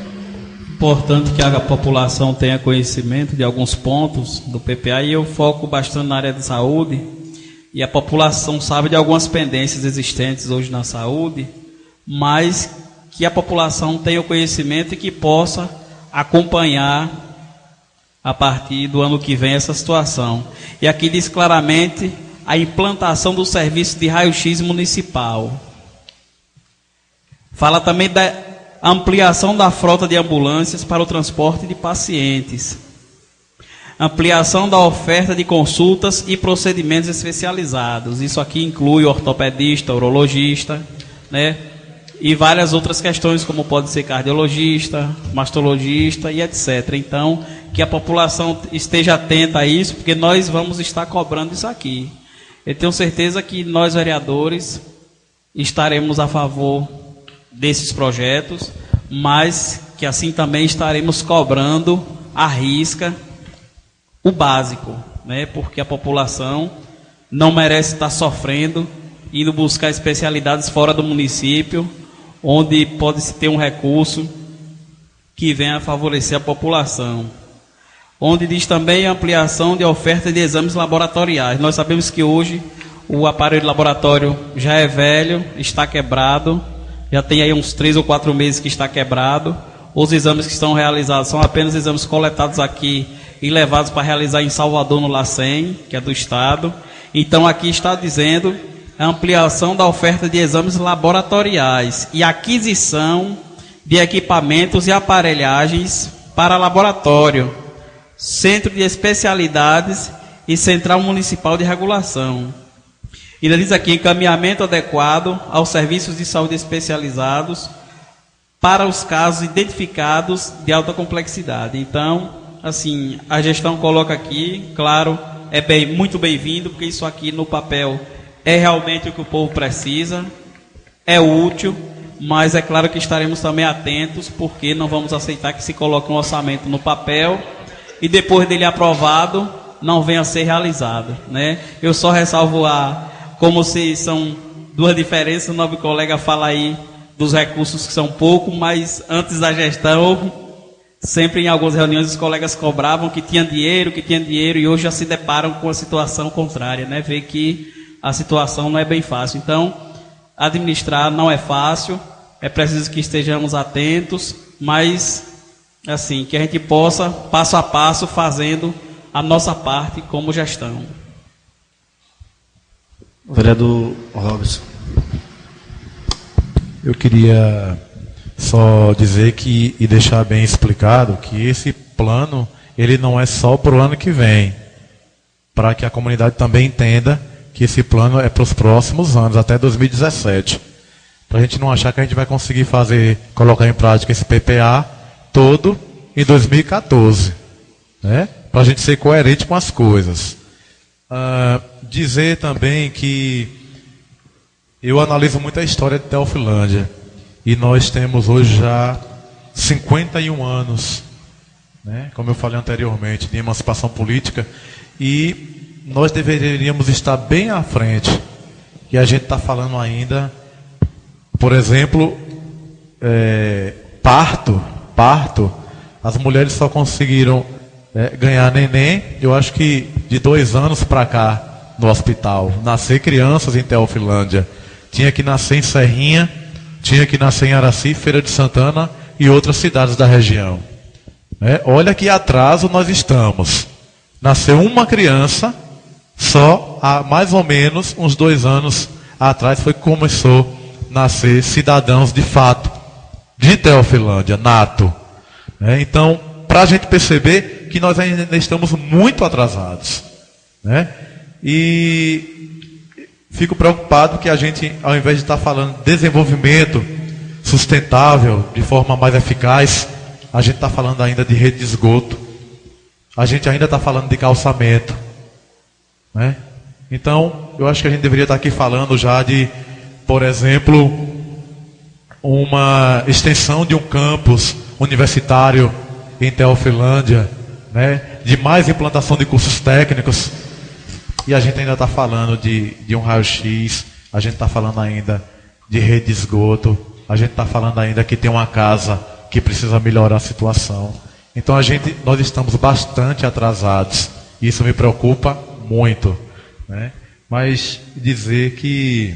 Importante que a população tenha conhecimento de alguns pontos do PPA, e eu foco bastante na área de saúde, e a população sabe de algumas pendências existentes hoje na saúde, mas que a população tenha o conhecimento e que possa acompanhar a partir do ano que vem essa situação. E aqui diz claramente a implantação do serviço de raio-x municipal. Fala também da ampliação da frota de ambulâncias para o transporte de pacientes. Ampliação da oferta de consultas e procedimentos especializados. Isso aqui inclui ortopedista, urologista, né? E várias outras questões, como pode ser cardiologista, mastologista e etc. Então, que a população esteja atenta a isso, porque nós vamos estar cobrando isso aqui. Eu tenho certeza que nós, vereadores, estaremos a favor desses projetos, mas que assim também estaremos cobrando à risca o básico, né? Porque a população não merece estar sofrendo, indo buscar especialidades fora do município, onde pode-se ter um recurso que venha a favorecer a população. Onde diz também a ampliação de oferta de exames laboratoriais. Nós sabemos que hoje o aparelho de laboratório já é velho, está quebrado, já tem aí uns 3 ou 4 meses que está quebrado. Os exames que estão realizados são apenas exames coletados aqui e levados para realizar em Salvador, no LACEN, que é do Estado. Então aqui está dizendo a ampliação da oferta de exames laboratoriais e aquisição de equipamentos e aparelhagens para laboratório, centro de especialidades e central municipal de regulação. Ele diz aqui, encaminhamento adequado aos serviços de saúde especializados para os casos identificados de alta complexidade. Então, assim, a gestão coloca aqui, claro, é muito bem-vindo, porque isso aqui no papel é realmente o que o povo precisa, é útil, mas é claro que estaremos também atentos, porque não vamos aceitar que se coloque um orçamento no papel e depois dele aprovado, não venha a ser realizado, né? Eu só ressalvo como se são duas diferenças, o nobre colega fala aí dos recursos que são pouco, mas antes da gestão, sempre em algumas reuniões os colegas cobravam que tinha dinheiro, e hoje já se deparam com a situação contrária, né? Vê que a situação não é bem fácil. Então, administrar não é fácil, é preciso que estejamos atentos, mas assim, que a gente possa, passo a passo, fazendo a nossa parte como gestão. Vereador Robson. Eu queria só dizer que, e deixar bem explicado, que esse plano, ele não é só para o ano que vem, para que a comunidade também entenda que esse plano é para os próximos anos, até 2017. Para a gente não achar que a gente vai conseguir colocar em prática esse PPA todo em 2014, né? Para a gente ser coerente com as coisas. Dizer também que eu analiso muito a história de Teofilândia, e nós temos hoje já 51 anos, né? Como eu falei anteriormente, de emancipação política, e nós deveríamos estar bem à frente, e a gente está falando ainda, por exemplo, parto, as mulheres só conseguiram ganhar neném, eu acho que de 2 anos para cá, no hospital. Nascer crianças em Teofilândia. Tinha que nascer em Serrinha, tinha que nascer em Araci, Feira de Santana e outras cidades da região. Olha que atraso nós estamos. Nasceu uma criança, só há mais ou menos uns 2 anos atrás foi que começou a nascer cidadãos de fato, de Teofilândia, nato. Então, para a gente perceber que nós ainda estamos muito atrasados, né? E fico preocupado que a gente, ao invés de estar falando de desenvolvimento sustentável, de forma mais eficaz, a gente está falando ainda de rede de esgoto, a gente ainda está falando de calçamento, né? Então, eu acho que a gente deveria estar aqui falando já de, por exemplo, uma extensão de um campus universitário em Teofilândia, né? De mais implantação de cursos técnicos. E a gente ainda está falando de um raio-x, a gente está falando ainda de rede de esgoto, a gente está falando ainda que tem uma casa que precisa melhorar a situação. Então nós estamos bastante atrasados. Isso me preocupa muito, né? Mas dizer que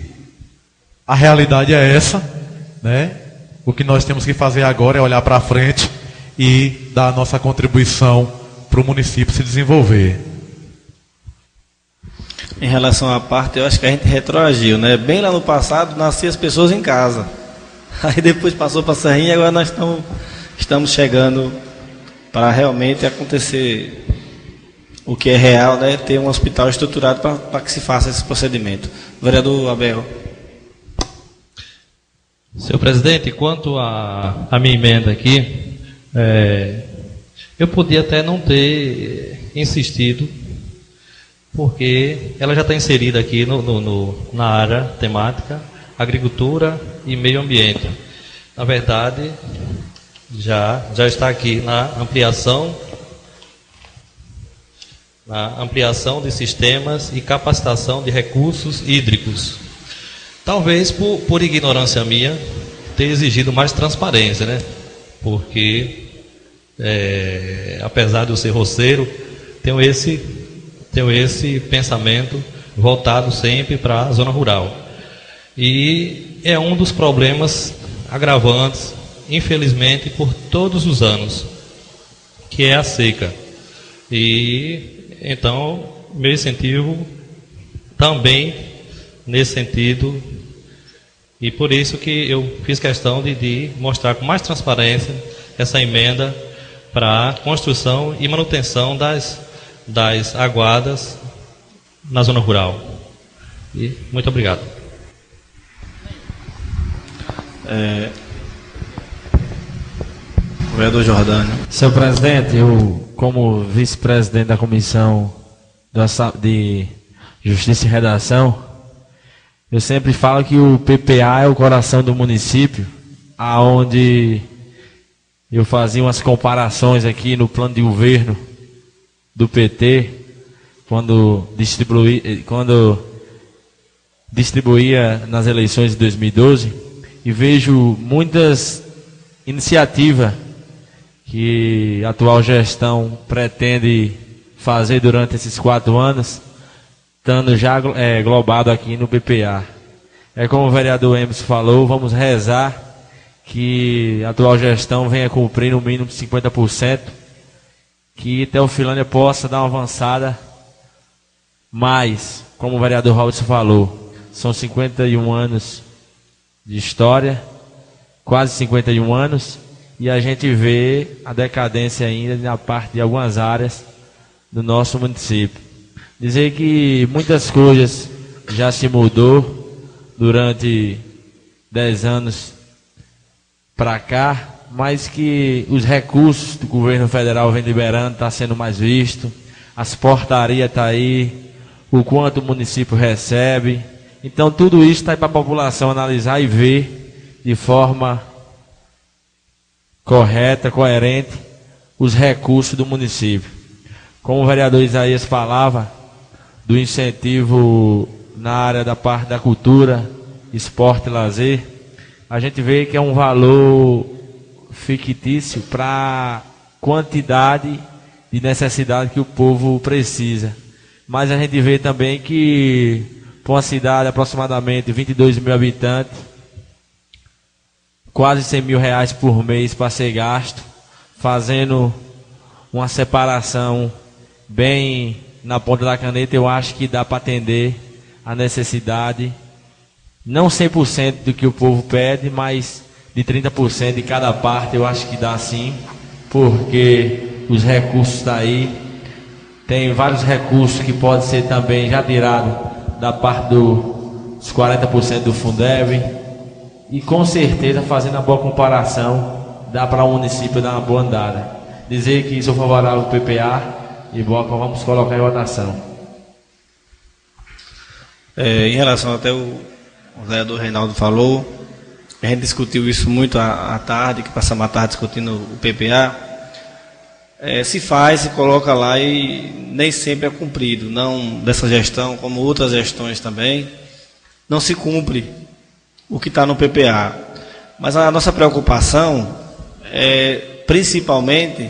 a realidade é essa, né? O que nós temos que fazer agora é olhar para frente e dar a nossa contribuição para o município se desenvolver. Em relação à parte, eu acho que a gente retroagiu, né? Bem lá no passado, nasciam as pessoas em casa. Aí depois passou para a Serrinha e agora nós estamos chegando para realmente acontecer o que é real, né? Ter um hospital estruturado para que se faça esse procedimento. Vereador Abel. Senhor presidente, quanto à minha emenda aqui, eu podia até não ter insistido porque ela já está inserida aqui na área temática agricultura e meio ambiente. Na verdade, já está aqui na ampliação de sistemas e capacitação de recursos hídricos. Talvez por ignorância minha ter exigido mais transparência, né? Porque apesar de eu ser roceiro, tenho esse pensamento voltado sempre para a zona rural. E é um dos problemas agravantes, infelizmente, por todos os anos, que é a seca. E então, meu incentivo também nesse sentido, e por isso que eu fiz questão de mostrar com mais transparência essa emenda para a construção e manutenção das aguadas na zona rural. E muito obrigado. Vereador Jordânio. Senhor presidente, eu, como vice-presidente da Comissão de Justiça e Redação, eu sempre falo que o PPA é o coração do município, aonde eu fazia umas comparações aqui no plano de governo do PT, quando distribuía nas eleições de 2012, e vejo muitas iniciativas que a atual gestão pretende fazer durante esses 4 anos, estando já globado aqui no PPA. É como o vereador Emerson falou, vamos rezar que a atual gestão venha cumprir no mínimo 50%, que Teofilândia possa dar uma avançada mais, como o vereador Robson falou, são 51 anos de história, quase 51 anos, e a gente vê a decadência ainda na parte de algumas áreas do nosso município. Dizer que muitas coisas já se mudou durante 10 anos para cá, mas que os recursos do governo federal vem liberando, está sendo mais visto, as portarias estão aí, o quanto o município recebe. Então tudo isso está aí para a população analisar e ver de forma correta, coerente, os recursos do município. Como o vereador Isaías falava, do incentivo na área da parte da cultura, esporte e lazer, a gente vê que é um valor fictício para a quantidade de necessidade que o povo precisa. Mas a gente vê também que, para uma cidade de aproximadamente 22 mil habitantes, quase 100 mil reais por mês para ser gasto, fazendo uma separação bem na ponta da caneta, eu acho que dá para atender a necessidade, não 100% do que o povo pede, mas de 30% de cada parte, eu acho que dá sim, porque os recursos estão aí, tem vários recursos que podem ser também já tirados da parte dos 40% do Fundeb, e com certeza, fazendo a boa comparação, dá para o município dar uma boa andada. Dizer que sou favorável ao PPA, e vamos colocar em votação. Em relação até o vereador Reinaldo falou, a gente discutiu isso muito à tarde, que passamos a tarde discutindo o PPA. Se faz, se coloca lá e nem sempre é cumprido, não dessa gestão, como outras gestões também, não se cumpre o que está no PPA. Mas a nossa preocupação é, principalmente,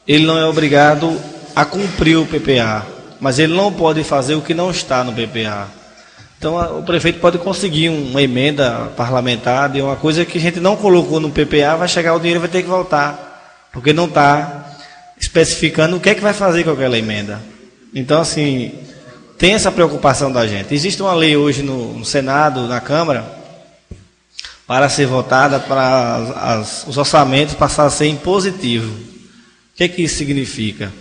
ele não é obrigado a cumprir o PPA, mas ele não pode fazer o que não está no PPA. Então o prefeito pode conseguir uma emenda parlamentar de uma coisa que a gente não colocou no PPA, vai chegar o dinheiro e vai ter que voltar, porque não está especificando o que é que vai fazer com aquela emenda. Então, assim, tem essa preocupação da gente. Existe uma lei hoje no Senado, na Câmara, para ser votada, para os orçamentos passar a ser impositivo. O que é que isso significa?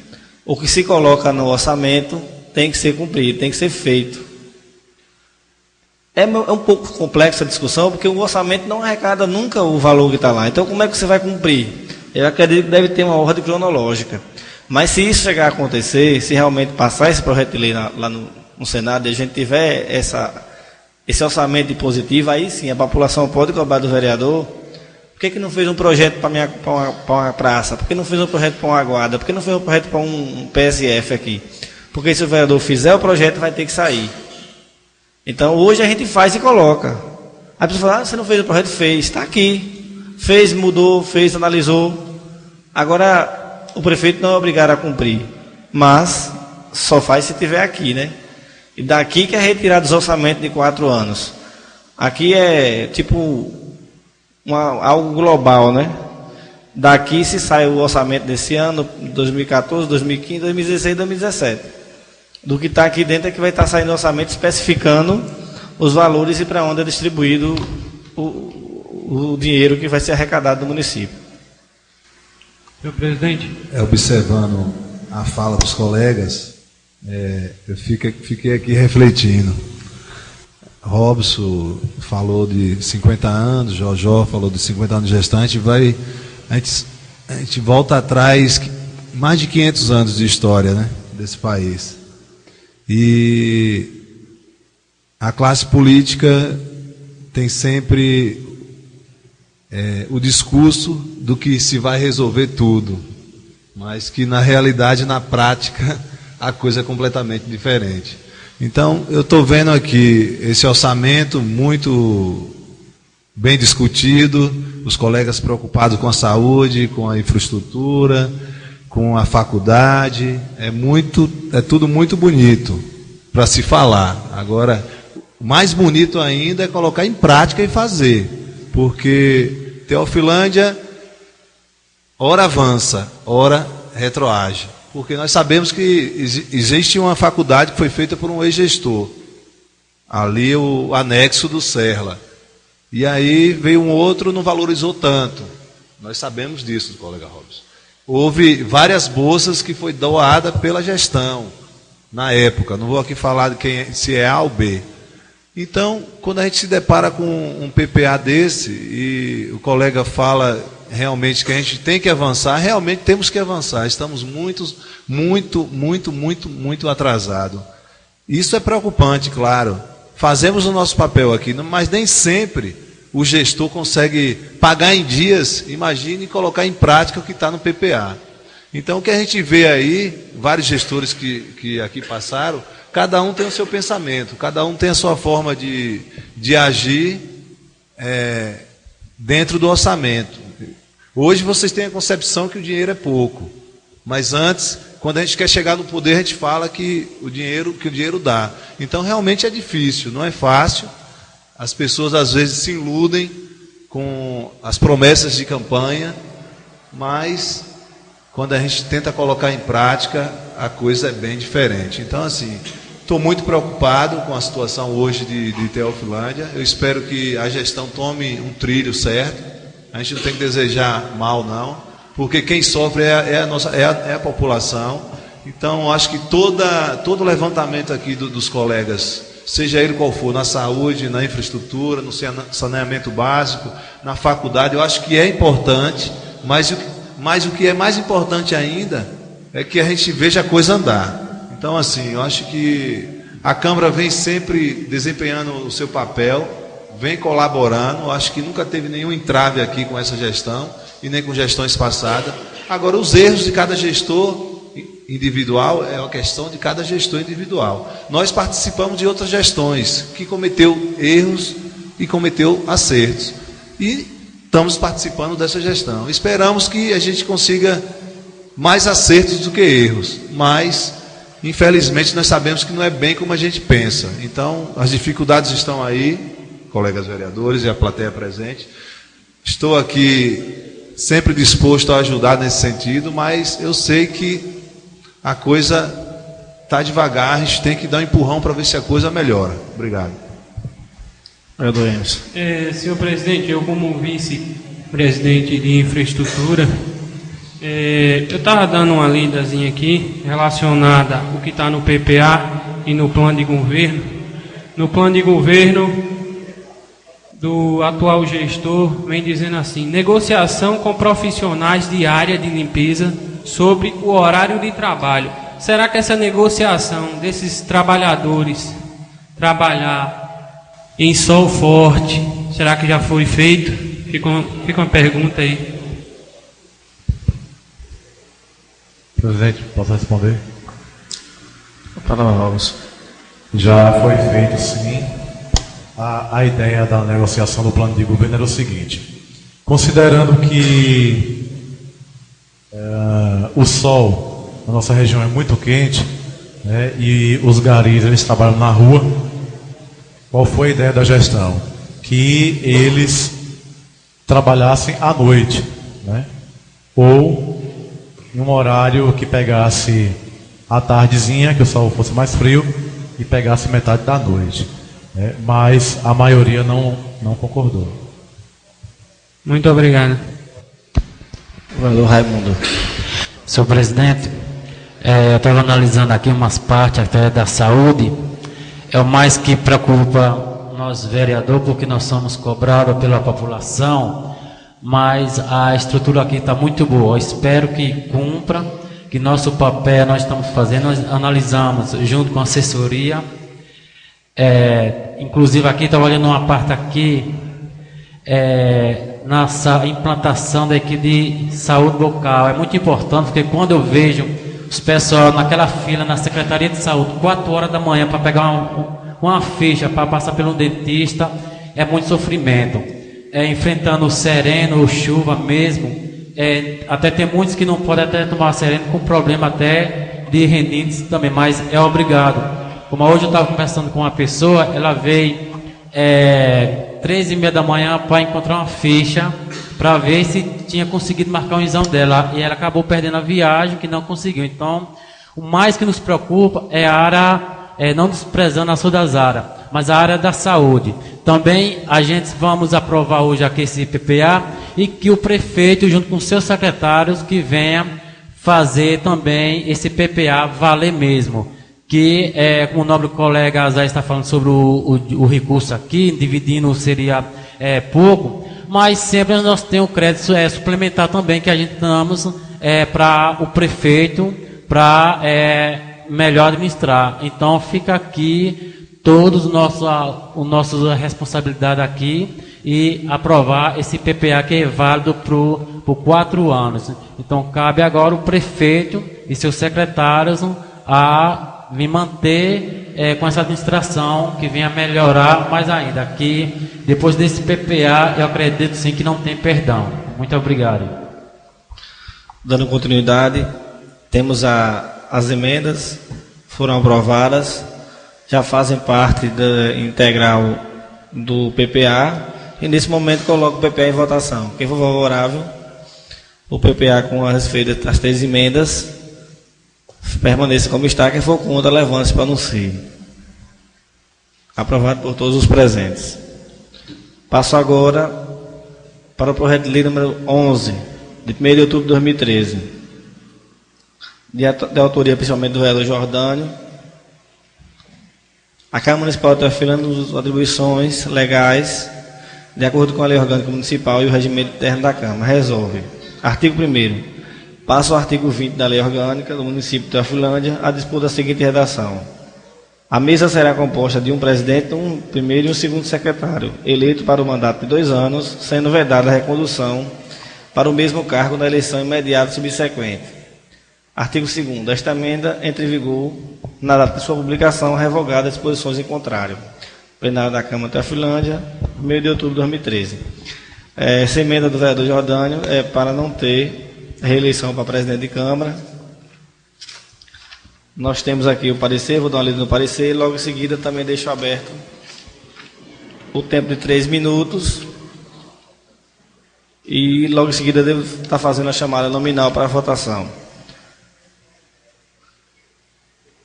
O que se coloca no orçamento tem que ser cumprido, tem que ser feito. É um pouco complexa a discussão, porque o orçamento não arrecada nunca o valor que está lá. Então, como é que você vai cumprir? Eu acredito que deve ter uma ordem cronológica. Mas se isso chegar a acontecer, se realmente passar esse projeto de lei lá no Senado e a gente tiver esse orçamento positivo, aí sim a população pode cobrar do vereador. Por que não fez um projeto para uma praça? Por que não fez um projeto para uma guarda? Por que não fez um projeto para um PSF aqui? Porque se o vereador fizer o projeto, vai ter que sair. Então hoje a gente faz e coloca. A pessoa fala, você não fez o projeto? Fez, está aqui. Fez, mudou, fez, analisou. Agora o prefeito não é obrigado a cumprir, mas só faz se tiver aqui, né? E daqui que é retirado dos orçamentos de 4 anos. Aqui é tipo algo global, né? Daqui se sai o orçamento desse ano, 2014, 2015, 2016 e 2017. Do que está aqui dentro é que vai estar saindo o orçamento especificando os valores e para onde é distribuído o dinheiro que vai ser arrecadado do município. Senhor presidente. Observando a fala dos colegas, eu fiquei aqui refletindo. Robson falou de 50 anos, Jojó falou de 50 anos de gestão, a gente volta atrás mais de 500 anos de história, né, desse país. E a classe política tem sempre o discurso do que se vai resolver tudo, mas que na realidade, na prática, a coisa é completamente diferente. Então, eu estou vendo aqui esse orçamento muito bem discutido, os colegas preocupados com a saúde, com a infraestrutura, com a faculdade, é tudo muito bonito para se falar. Agora, o mais bonito ainda é colocar em prática e fazer, porque Teofilândia, ora avança, ora retroage. Porque nós sabemos que existe uma faculdade que foi feita por um ex-gestor, ali o anexo do Serla. E aí veio um outro, não valorizou tanto. Nós sabemos disso, colega Robson. Houve várias bolsas que foi doada pela gestão, na época. Não vou aqui falar de se é A ou B. Então, quando a gente se depara com um PPA desse, e o colega fala realmente que a gente tem que avançar, realmente temos que avançar. Estamos muito atrasados. Isso é preocupante, claro. Fazemos o nosso papel aqui, mas nem sempre o gestor consegue pagar em dias, imagine, e colocar em prática o que está no PPA. Então, o que a gente vê aí, vários gestores que aqui passaram, cada um tem o seu pensamento, cada um tem a sua forma de agir dentro do orçamento. Hoje vocês têm a concepção que o dinheiro é pouco, mas antes, quando a gente quer chegar no poder, a gente fala que o dinheiro dá. Então realmente é difícil, não é fácil. As pessoas às vezes se iludem com as promessas de campanha, mas quando a gente tenta colocar em prática, a coisa é bem diferente. Então assim, estou muito preocupado com a situação hoje de Teofilândia. Eu espero que a gestão tome um trilho certo. A gente não tem que desejar mal, não, porque quem sofre é a população. Então, acho que todo levantamento aqui dos colegas, seja ele qual for, na saúde, na infraestrutura, no saneamento básico, na faculdade, eu acho que é importante, mas o que é mais importante ainda é que a gente veja a coisa andar. Então, assim, eu acho que a Câmara vem sempre desempenhando o seu papel, vem colaborando. Acho que nunca teve nenhum entrave aqui com essa gestão e nem com gestões passadas. Agora, os erros de cada gestor individual é uma questão de cada gestor individual. Nós participamos de outras gestões que cometeu erros e cometeu acertos. E estamos participando dessa gestão. Esperamos que a gente consiga mais acertos do que erros, mas infelizmente nós sabemos que não é bem como a gente pensa. Então, as dificuldades estão aí, colegas vereadores e a plateia presente. Estou aqui sempre disposto a ajudar nesse sentido, mas eu sei que a coisa está devagar, a gente tem que dar um empurrão para ver se a coisa melhora. Obrigado. Vereador Emerson. Senhor presidente, eu como vice-presidente de infraestrutura, eu estava dando uma lidazinha aqui relacionada ao que está no PPA e no plano de governo. No plano de governo do atual gestor vem dizendo assim: negociação com profissionais de área de limpeza sobre o horário de trabalho. Será que essa negociação desses trabalhadores trabalhar em sol forte, será que já foi feito? Fica uma pergunta aí. Presidente, posso responder? Para Robson. Já foi feito, sim. A ideia da negociação do plano de governo era o seguinte: considerando que o sol na nossa região é muito quente, né, e os garis eles trabalham na rua, qual foi a ideia da gestão? Que eles trabalhassem à noite, né, ou em um horário que pegasse a tardezinha, que o sol fosse mais frio, e pegasse metade da noite. Mas a maioria não concordou. Muito obrigado. Valeu, Raimundo. Senhor presidente, eu estava analisando aqui umas partes até da saúde. É o mais que preocupa nós, vereador, porque nós somos cobrados pela população, mas a estrutura aqui está muito boa. Eu espero que cumpra, que nosso papel nós estamos fazendo, nós analisamos junto com a assessoria. Inclusive aqui estava olhando uma parte aqui na implantação da equipe de saúde local. É muito importante, porque quando eu vejo os pessoal naquela fila na Secretaria de Saúde 4 horas da manhã para pegar uma ficha para passar pelo dentista, é muito sofrimento. Enfrentando o sereno ou chuva mesmo, até tem muitos que não podem até tomar sereno com problema até de rinites também, mas é obrigado. Como hoje eu estava conversando com uma pessoa, ela veio 3h30 da manhã para encontrar uma ficha para ver se tinha conseguido marcar um exame dela, e ela acabou perdendo a viagem, que não conseguiu. Então, o mais que nos preocupa é a área, não desprezando a saúde das áreas, mas a área da saúde. Também a gente vamos aprovar hoje aqui esse PPA, e que o prefeito, junto com seus secretários, que venha fazer também esse PPA valer mesmo. Que, como o nobre colega Azar está falando sobre o recurso aqui, dividindo seria pouco, mas sempre nós temos o crédito suplementar também, que a gente damos para o prefeito, para melhor administrar. Então fica aqui todos os nossas responsabilidades aqui, e aprovar esse PPA que é válido por 4 anos. Então cabe agora o prefeito e seus secretários a me manter com essa administração, que venha melhorar mais ainda. Aqui, depois desse PPA, eu acredito sim que não tem perdão. Muito obrigado. Dando continuidade, temos as emendas, foram aprovadas, já fazem parte integral do PPA, e nesse momento coloco o PPA em votação. Quem for favorável, o PPA com as feitas as 3 emendas, permaneça como está. Quem for contra, levante-se para anuncie. Aprovado por todos os presentes. Passo agora para o projeto de lei número 11, de 1º de outubro de 2013, de autoria principalmente do vereador Jordânio. A Câmara Municipal de Teofilândia nos atribuições legais, de acordo com a Lei Orgânica Municipal e o regimento interno da Câmara. Resolve. Artigo 1º. Passa o artigo 20 da Lei Orgânica do município de Teofilândia a dispor da seguinte redação: a mesa será composta de um presidente, um primeiro e um segundo secretário, eleito para o mandato de 2 anos, sendo vedada a recondução para o mesmo cargo na eleição imediata subsequente. Artigo 2º. Esta emenda entra em vigor na data de sua publicação, revogada as disposições em contrário. Plenário da Câmara de Teofilândia, 1º de outubro de 2013. Essa emenda do vereador Jordânio é para não ter reeleição para presidente de Câmara. Nós temos aqui o parecer, vou dar uma lida no parecer, e logo em seguida também deixo aberto o tempo de 3 minutos, e logo em seguida devo estar fazendo a chamada nominal para a votação.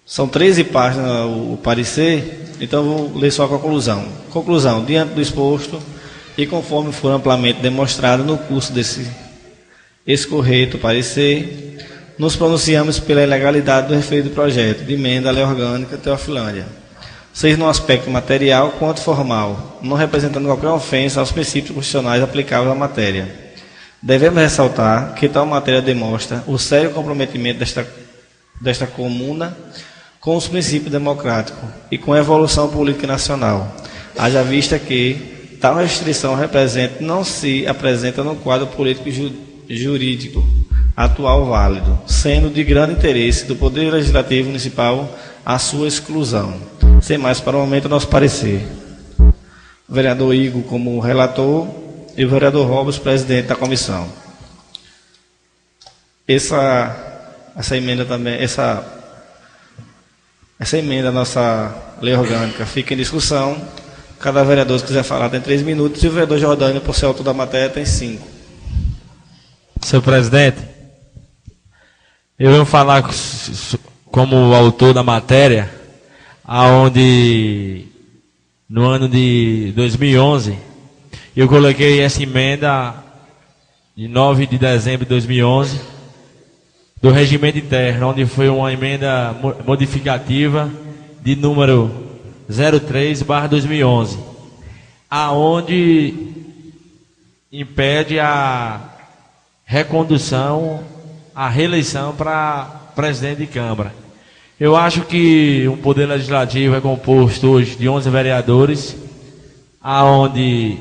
São 13 páginas o parecer, então vou ler só a conclusão. Conclusão: diante do exposto e conforme for amplamente demonstrado no curso desse escorreto parecer, nos pronunciamos pela ilegalidade do referido projeto de emenda à Lei Orgânica de Teofilândia, seja no aspecto material quanto formal, não representando qualquer ofensa aos princípios constitucionais aplicáveis à matéria. Devemos ressaltar que tal matéria demonstra o sério comprometimento desta comuna com os princípios democráticos e com a evolução política nacional, haja vista que tal restrição não se apresenta no quadro político jurídico atual válido, sendo de grande interesse do Poder Legislativo Municipal a sua exclusão. Sem mais para o momento, nosso parecer. O vereador Igor como relator e o vereador Robson, presidente da comissão. Essa emenda também, essa emenda à nossa lei orgânica fica em discussão. Cada vereador, se quiser falar, tem 3 minutos, e o vereador Jordânio, por ser autor da matéria, tem 5. Senhor presidente, eu venho falar como autor da matéria, aonde no ano de 2011 eu coloquei essa emenda de 9 de dezembro de 2011 do regimento interno, onde foi uma emenda modificativa de número 03/2011, aonde impede a recondução, a reeleição para presidente de Câmara. Eu acho que o Poder Legislativo é composto hoje de 11 vereadores, aonde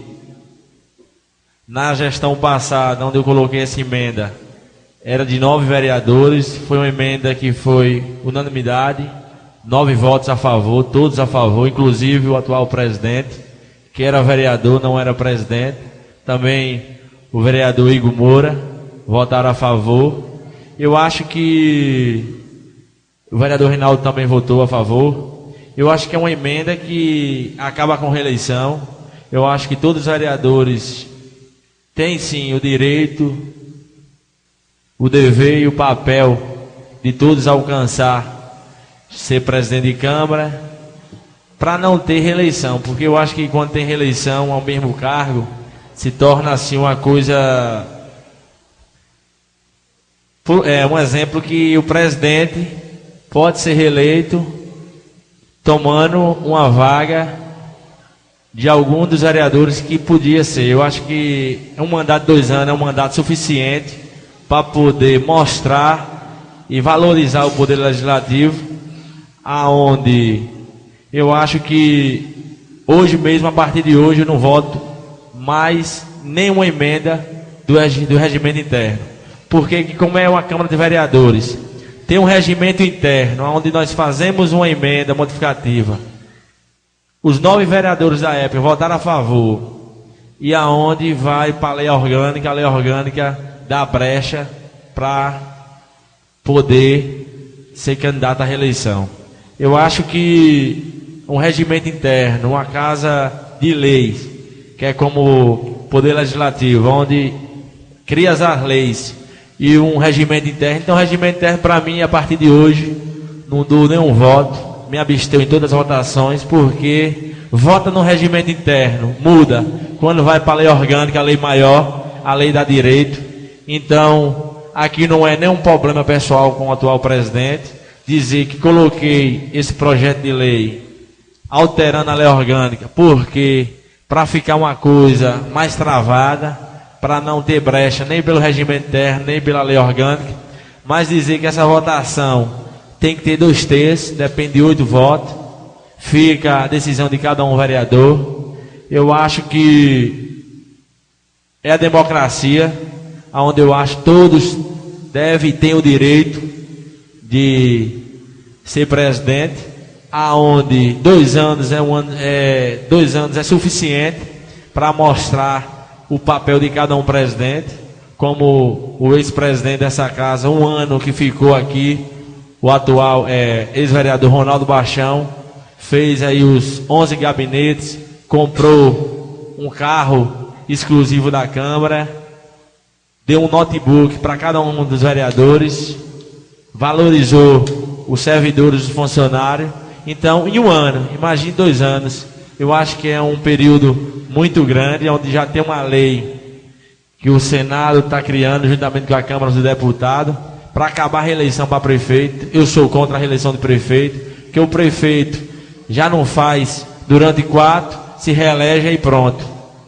na gestão passada, onde eu coloquei essa emenda, era de 9 vereadores, foi uma emenda que foi unanimidade, 9 votos a favor, todos a favor, inclusive o atual presidente, que era vereador, não era presidente, também o vereador Igor Moura, votaram a favor. Eu acho que o vereador Reinaldo também votou a favor. Eu acho que é uma emenda que acaba com reeleição. Eu acho que todos os vereadores têm sim o direito, o dever e o papel de todos alcançar ser presidente de Câmara, para não ter reeleição, porque eu acho que quando tem reeleição ao mesmo cargo, se torna assim uma coisa... um exemplo que o presidente pode ser reeleito tomando uma vaga de algum dos vereadores que podia ser. Eu acho que um mandato de 2 anos é um mandato suficiente para poder mostrar e valorizar o Poder Legislativo, aonde eu acho que hoje mesmo, a partir de hoje, eu não voto mais nenhuma emenda do regimento interno. Porque como é uma Câmara de Vereadores, tem um regimento interno, onde nós fazemos uma emenda modificativa. Os 9 vereadores da época votaram a favor, e aonde vai para a lei orgânica dá brecha para poder ser candidato à reeleição. Eu acho que um regimento interno, uma casa de leis, que é como o Poder Legislativo, onde cria as leis, e um regimento interno. Então, o regimento interno, para mim, a partir de hoje, não dou nenhum voto, me abstenho em todas as votações, porque vota no regimento interno, muda. Quando vai para a lei orgânica, a lei maior, a lei dá direito. Então, aqui não é nenhum problema pessoal com o atual presidente, dizer que coloquei esse projeto de lei alterando a lei orgânica, porque para ficar uma coisa mais travada, para não ter brecha nem pelo regimento interno, nem pela lei orgânica, mas dizer que essa votação tem que ter 2/3, depende de 8 votos, fica a decisão de cada um vereador. Eu acho que é a democracia, onde eu acho que todos devem ter o direito de ser presidente, aonde 2 anos 2 anos é suficiente para mostrar o papel de cada um presidente, como o ex-presidente dessa casa, 1 ano que ficou aqui, o atual ex-vereador Ronaldo Baixão, fez aí os 11 gabinetes, comprou um carro exclusivo da Câmara, deu um notebook para cada um dos vereadores, valorizou os servidores, os funcionários. Então, em 1 ano, imagine 2 anos, eu acho que é um período muito grande, onde já tem uma lei que o Senado está criando, juntamente com a Câmara dos Deputados, para acabar a reeleição para prefeito. Eu sou contra a reeleição de prefeito, que o prefeito já não faz durante 4, se reelege e pronto.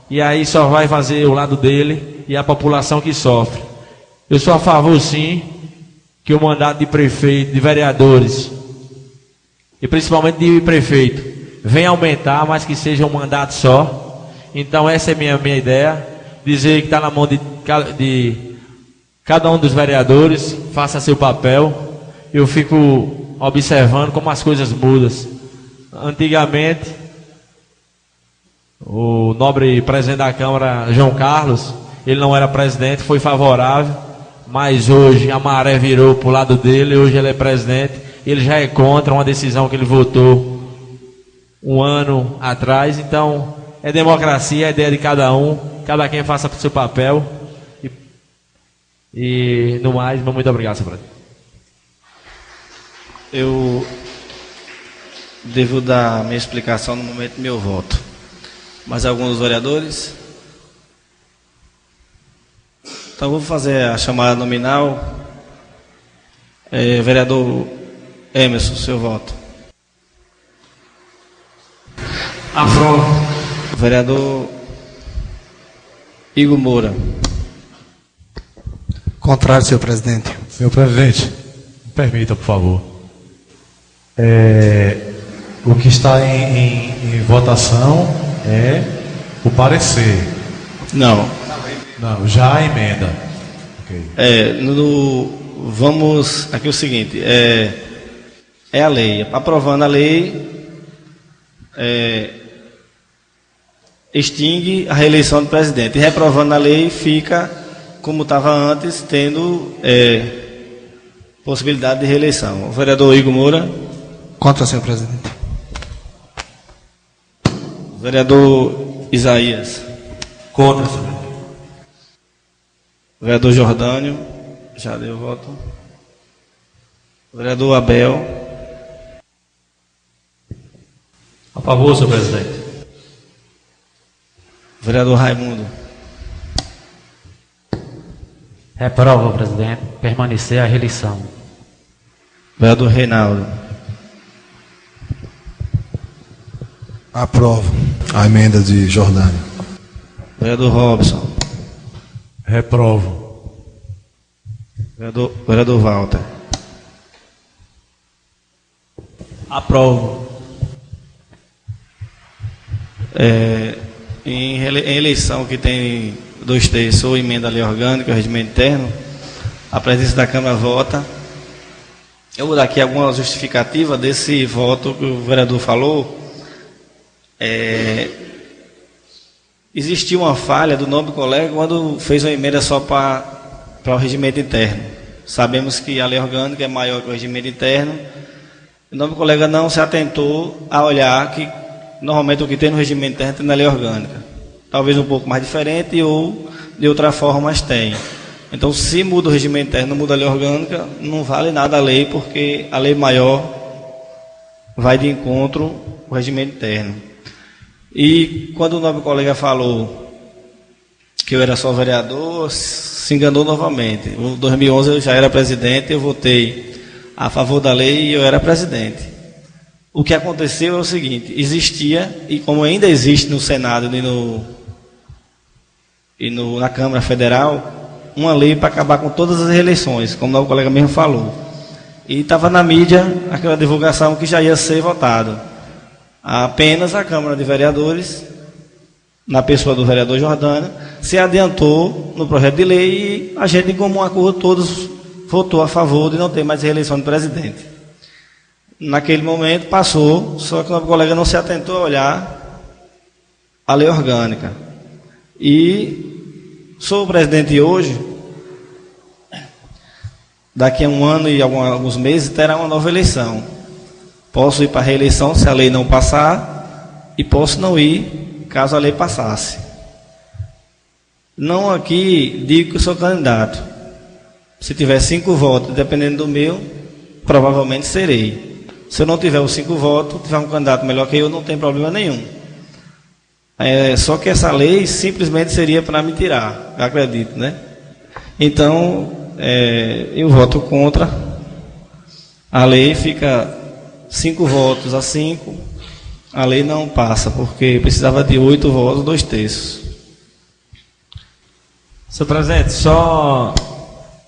E aí só vai fazer o lado dele, e a população que sofre. Eu sou a favor, sim, que o mandato de prefeito, de vereadores, e principalmente de prefeito, venha aumentar, mas que seja um mandato só. Então essa é a minha ideia, dizer que está na mão de cada um dos vereadores, faça seu papel. Eu fico observando como as coisas mudam. Antigamente, o nobre presidente da Câmara, João Carlos, ele não era presidente, foi favorável, mas hoje a maré virou para o lado dele, hoje ele é presidente, ele já é contra uma decisão que ele votou um ano atrás. Então é democracia, é ideia de cada um, cada quem faça o seu papel. E no mais, muito obrigado, senhor presidente. Eu devo dar minha explicação no momento do meu voto. Mais alguns dos vereadores? Então vou fazer a chamada nominal. Vereador Emerson, seu voto. Aprovo. Vereador Igor Moura. Contrário, senhor presidente. Senhor presidente, me permita, por favor. O que está em votação é o parecer. Não. Não, já a emenda. Okay. Vamos. Aqui é o seguinte: é a lei. Aprovando a lei, extingue a reeleição do presidente. E reprovando a lei, fica como estava antes, tendo possibilidade de reeleição. O vereador Igor Moura. Contra, senhor presidente. O vereador Isaías. Contra, senhor presidente. O vereador Jordânio. Já deu voto. O vereador Abel. A favor, senhor presidente. O vereador Raimundo. Reprova, presidente. Permanecer a reeleição. Vereador Reinaldo. Aprovo a emenda de Jordânio. Vereador Robson. Reprovo. Vereador Walter. Aprovo. Em eleição que tem 2/3 ou emenda à lei orgânica, regimento interno, a presidência da Câmara vota. Eu vou dar aqui alguma justificativa desse voto que o vereador falou. Existiu uma falha do nobre colega quando fez uma emenda só para o regimento interno. Sabemos que a lei orgânica é maior que o regimento interno. O nobre colega não se atentou a olhar que normalmente o que tem no regimento interno tem na lei orgânica. Talvez um pouco mais diferente ou de outra forma, mas tem. Então, se muda o regimento interno, não muda a lei orgânica, não vale nada a lei, porque a lei maior vai de encontro ao regimento interno. E quando o nobre colega falou que eu era só vereador, se enganou novamente. Em 2011 eu já era presidente, eu votei a favor da lei e eu era presidente. O que aconteceu é o seguinte: existia, e como ainda existe no Senado na Câmara Federal, uma lei para acabar com todas as reeleições, como o nosso colega mesmo falou. E estava na mídia aquela divulgação que já ia ser votado. Apenas a Câmara de Vereadores, na pessoa do vereador Jordânio, se adiantou no projeto de lei e a gente, em comum acordo, todos votou a favor de não ter mais reeleição de presidente. Naquele momento passou, só que o nosso colega não se atentou a olhar a lei orgânica. E sou o presidente hoje. Daqui a um ano e alguns meses terá uma nova eleição. Posso ir para a reeleição se a lei não passar, e posso não ir caso a lei passasse. Não aqui digo que eu sou candidato. Se tiver 5 votos, dependendo do meu, provavelmente serei. Se eu não tiver os 5 votos, tiver um candidato melhor que eu, não tem problema nenhum. Só que essa lei simplesmente seria para me tirar, eu acredito, né? Então, eu voto contra. A lei fica 5 votos a 5. A lei não passa, porque precisava de 8 votos, 2/3. Senhor presidente, só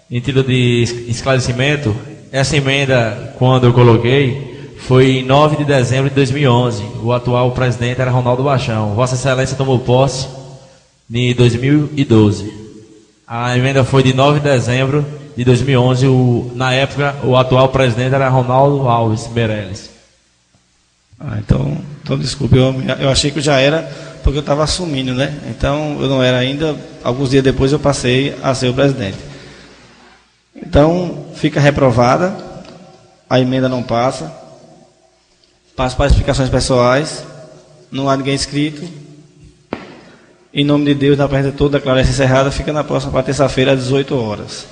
em título de esclarecimento, essa emenda, quando eu coloquei, foi em 9 de dezembro de 2011. O atual presidente era Ronaldo Baixão. Vossa Excelência tomou posse em 2012. A emenda foi de 9 de dezembro de 2011. Na época, o atual presidente era Ronaldo Alves Meirelles. Então desculpe, eu achei que eu já era, porque eu estava assumindo, né? Então eu não era ainda, alguns dias depois eu passei a ser o presidente. Então fica reprovada, a emenda não passa, passo para explicações pessoais, não há ninguém inscrito. Em nome de Deus, na presença toda, declaração encerrada, fica na próxima, para terça-feira, às 18 horas.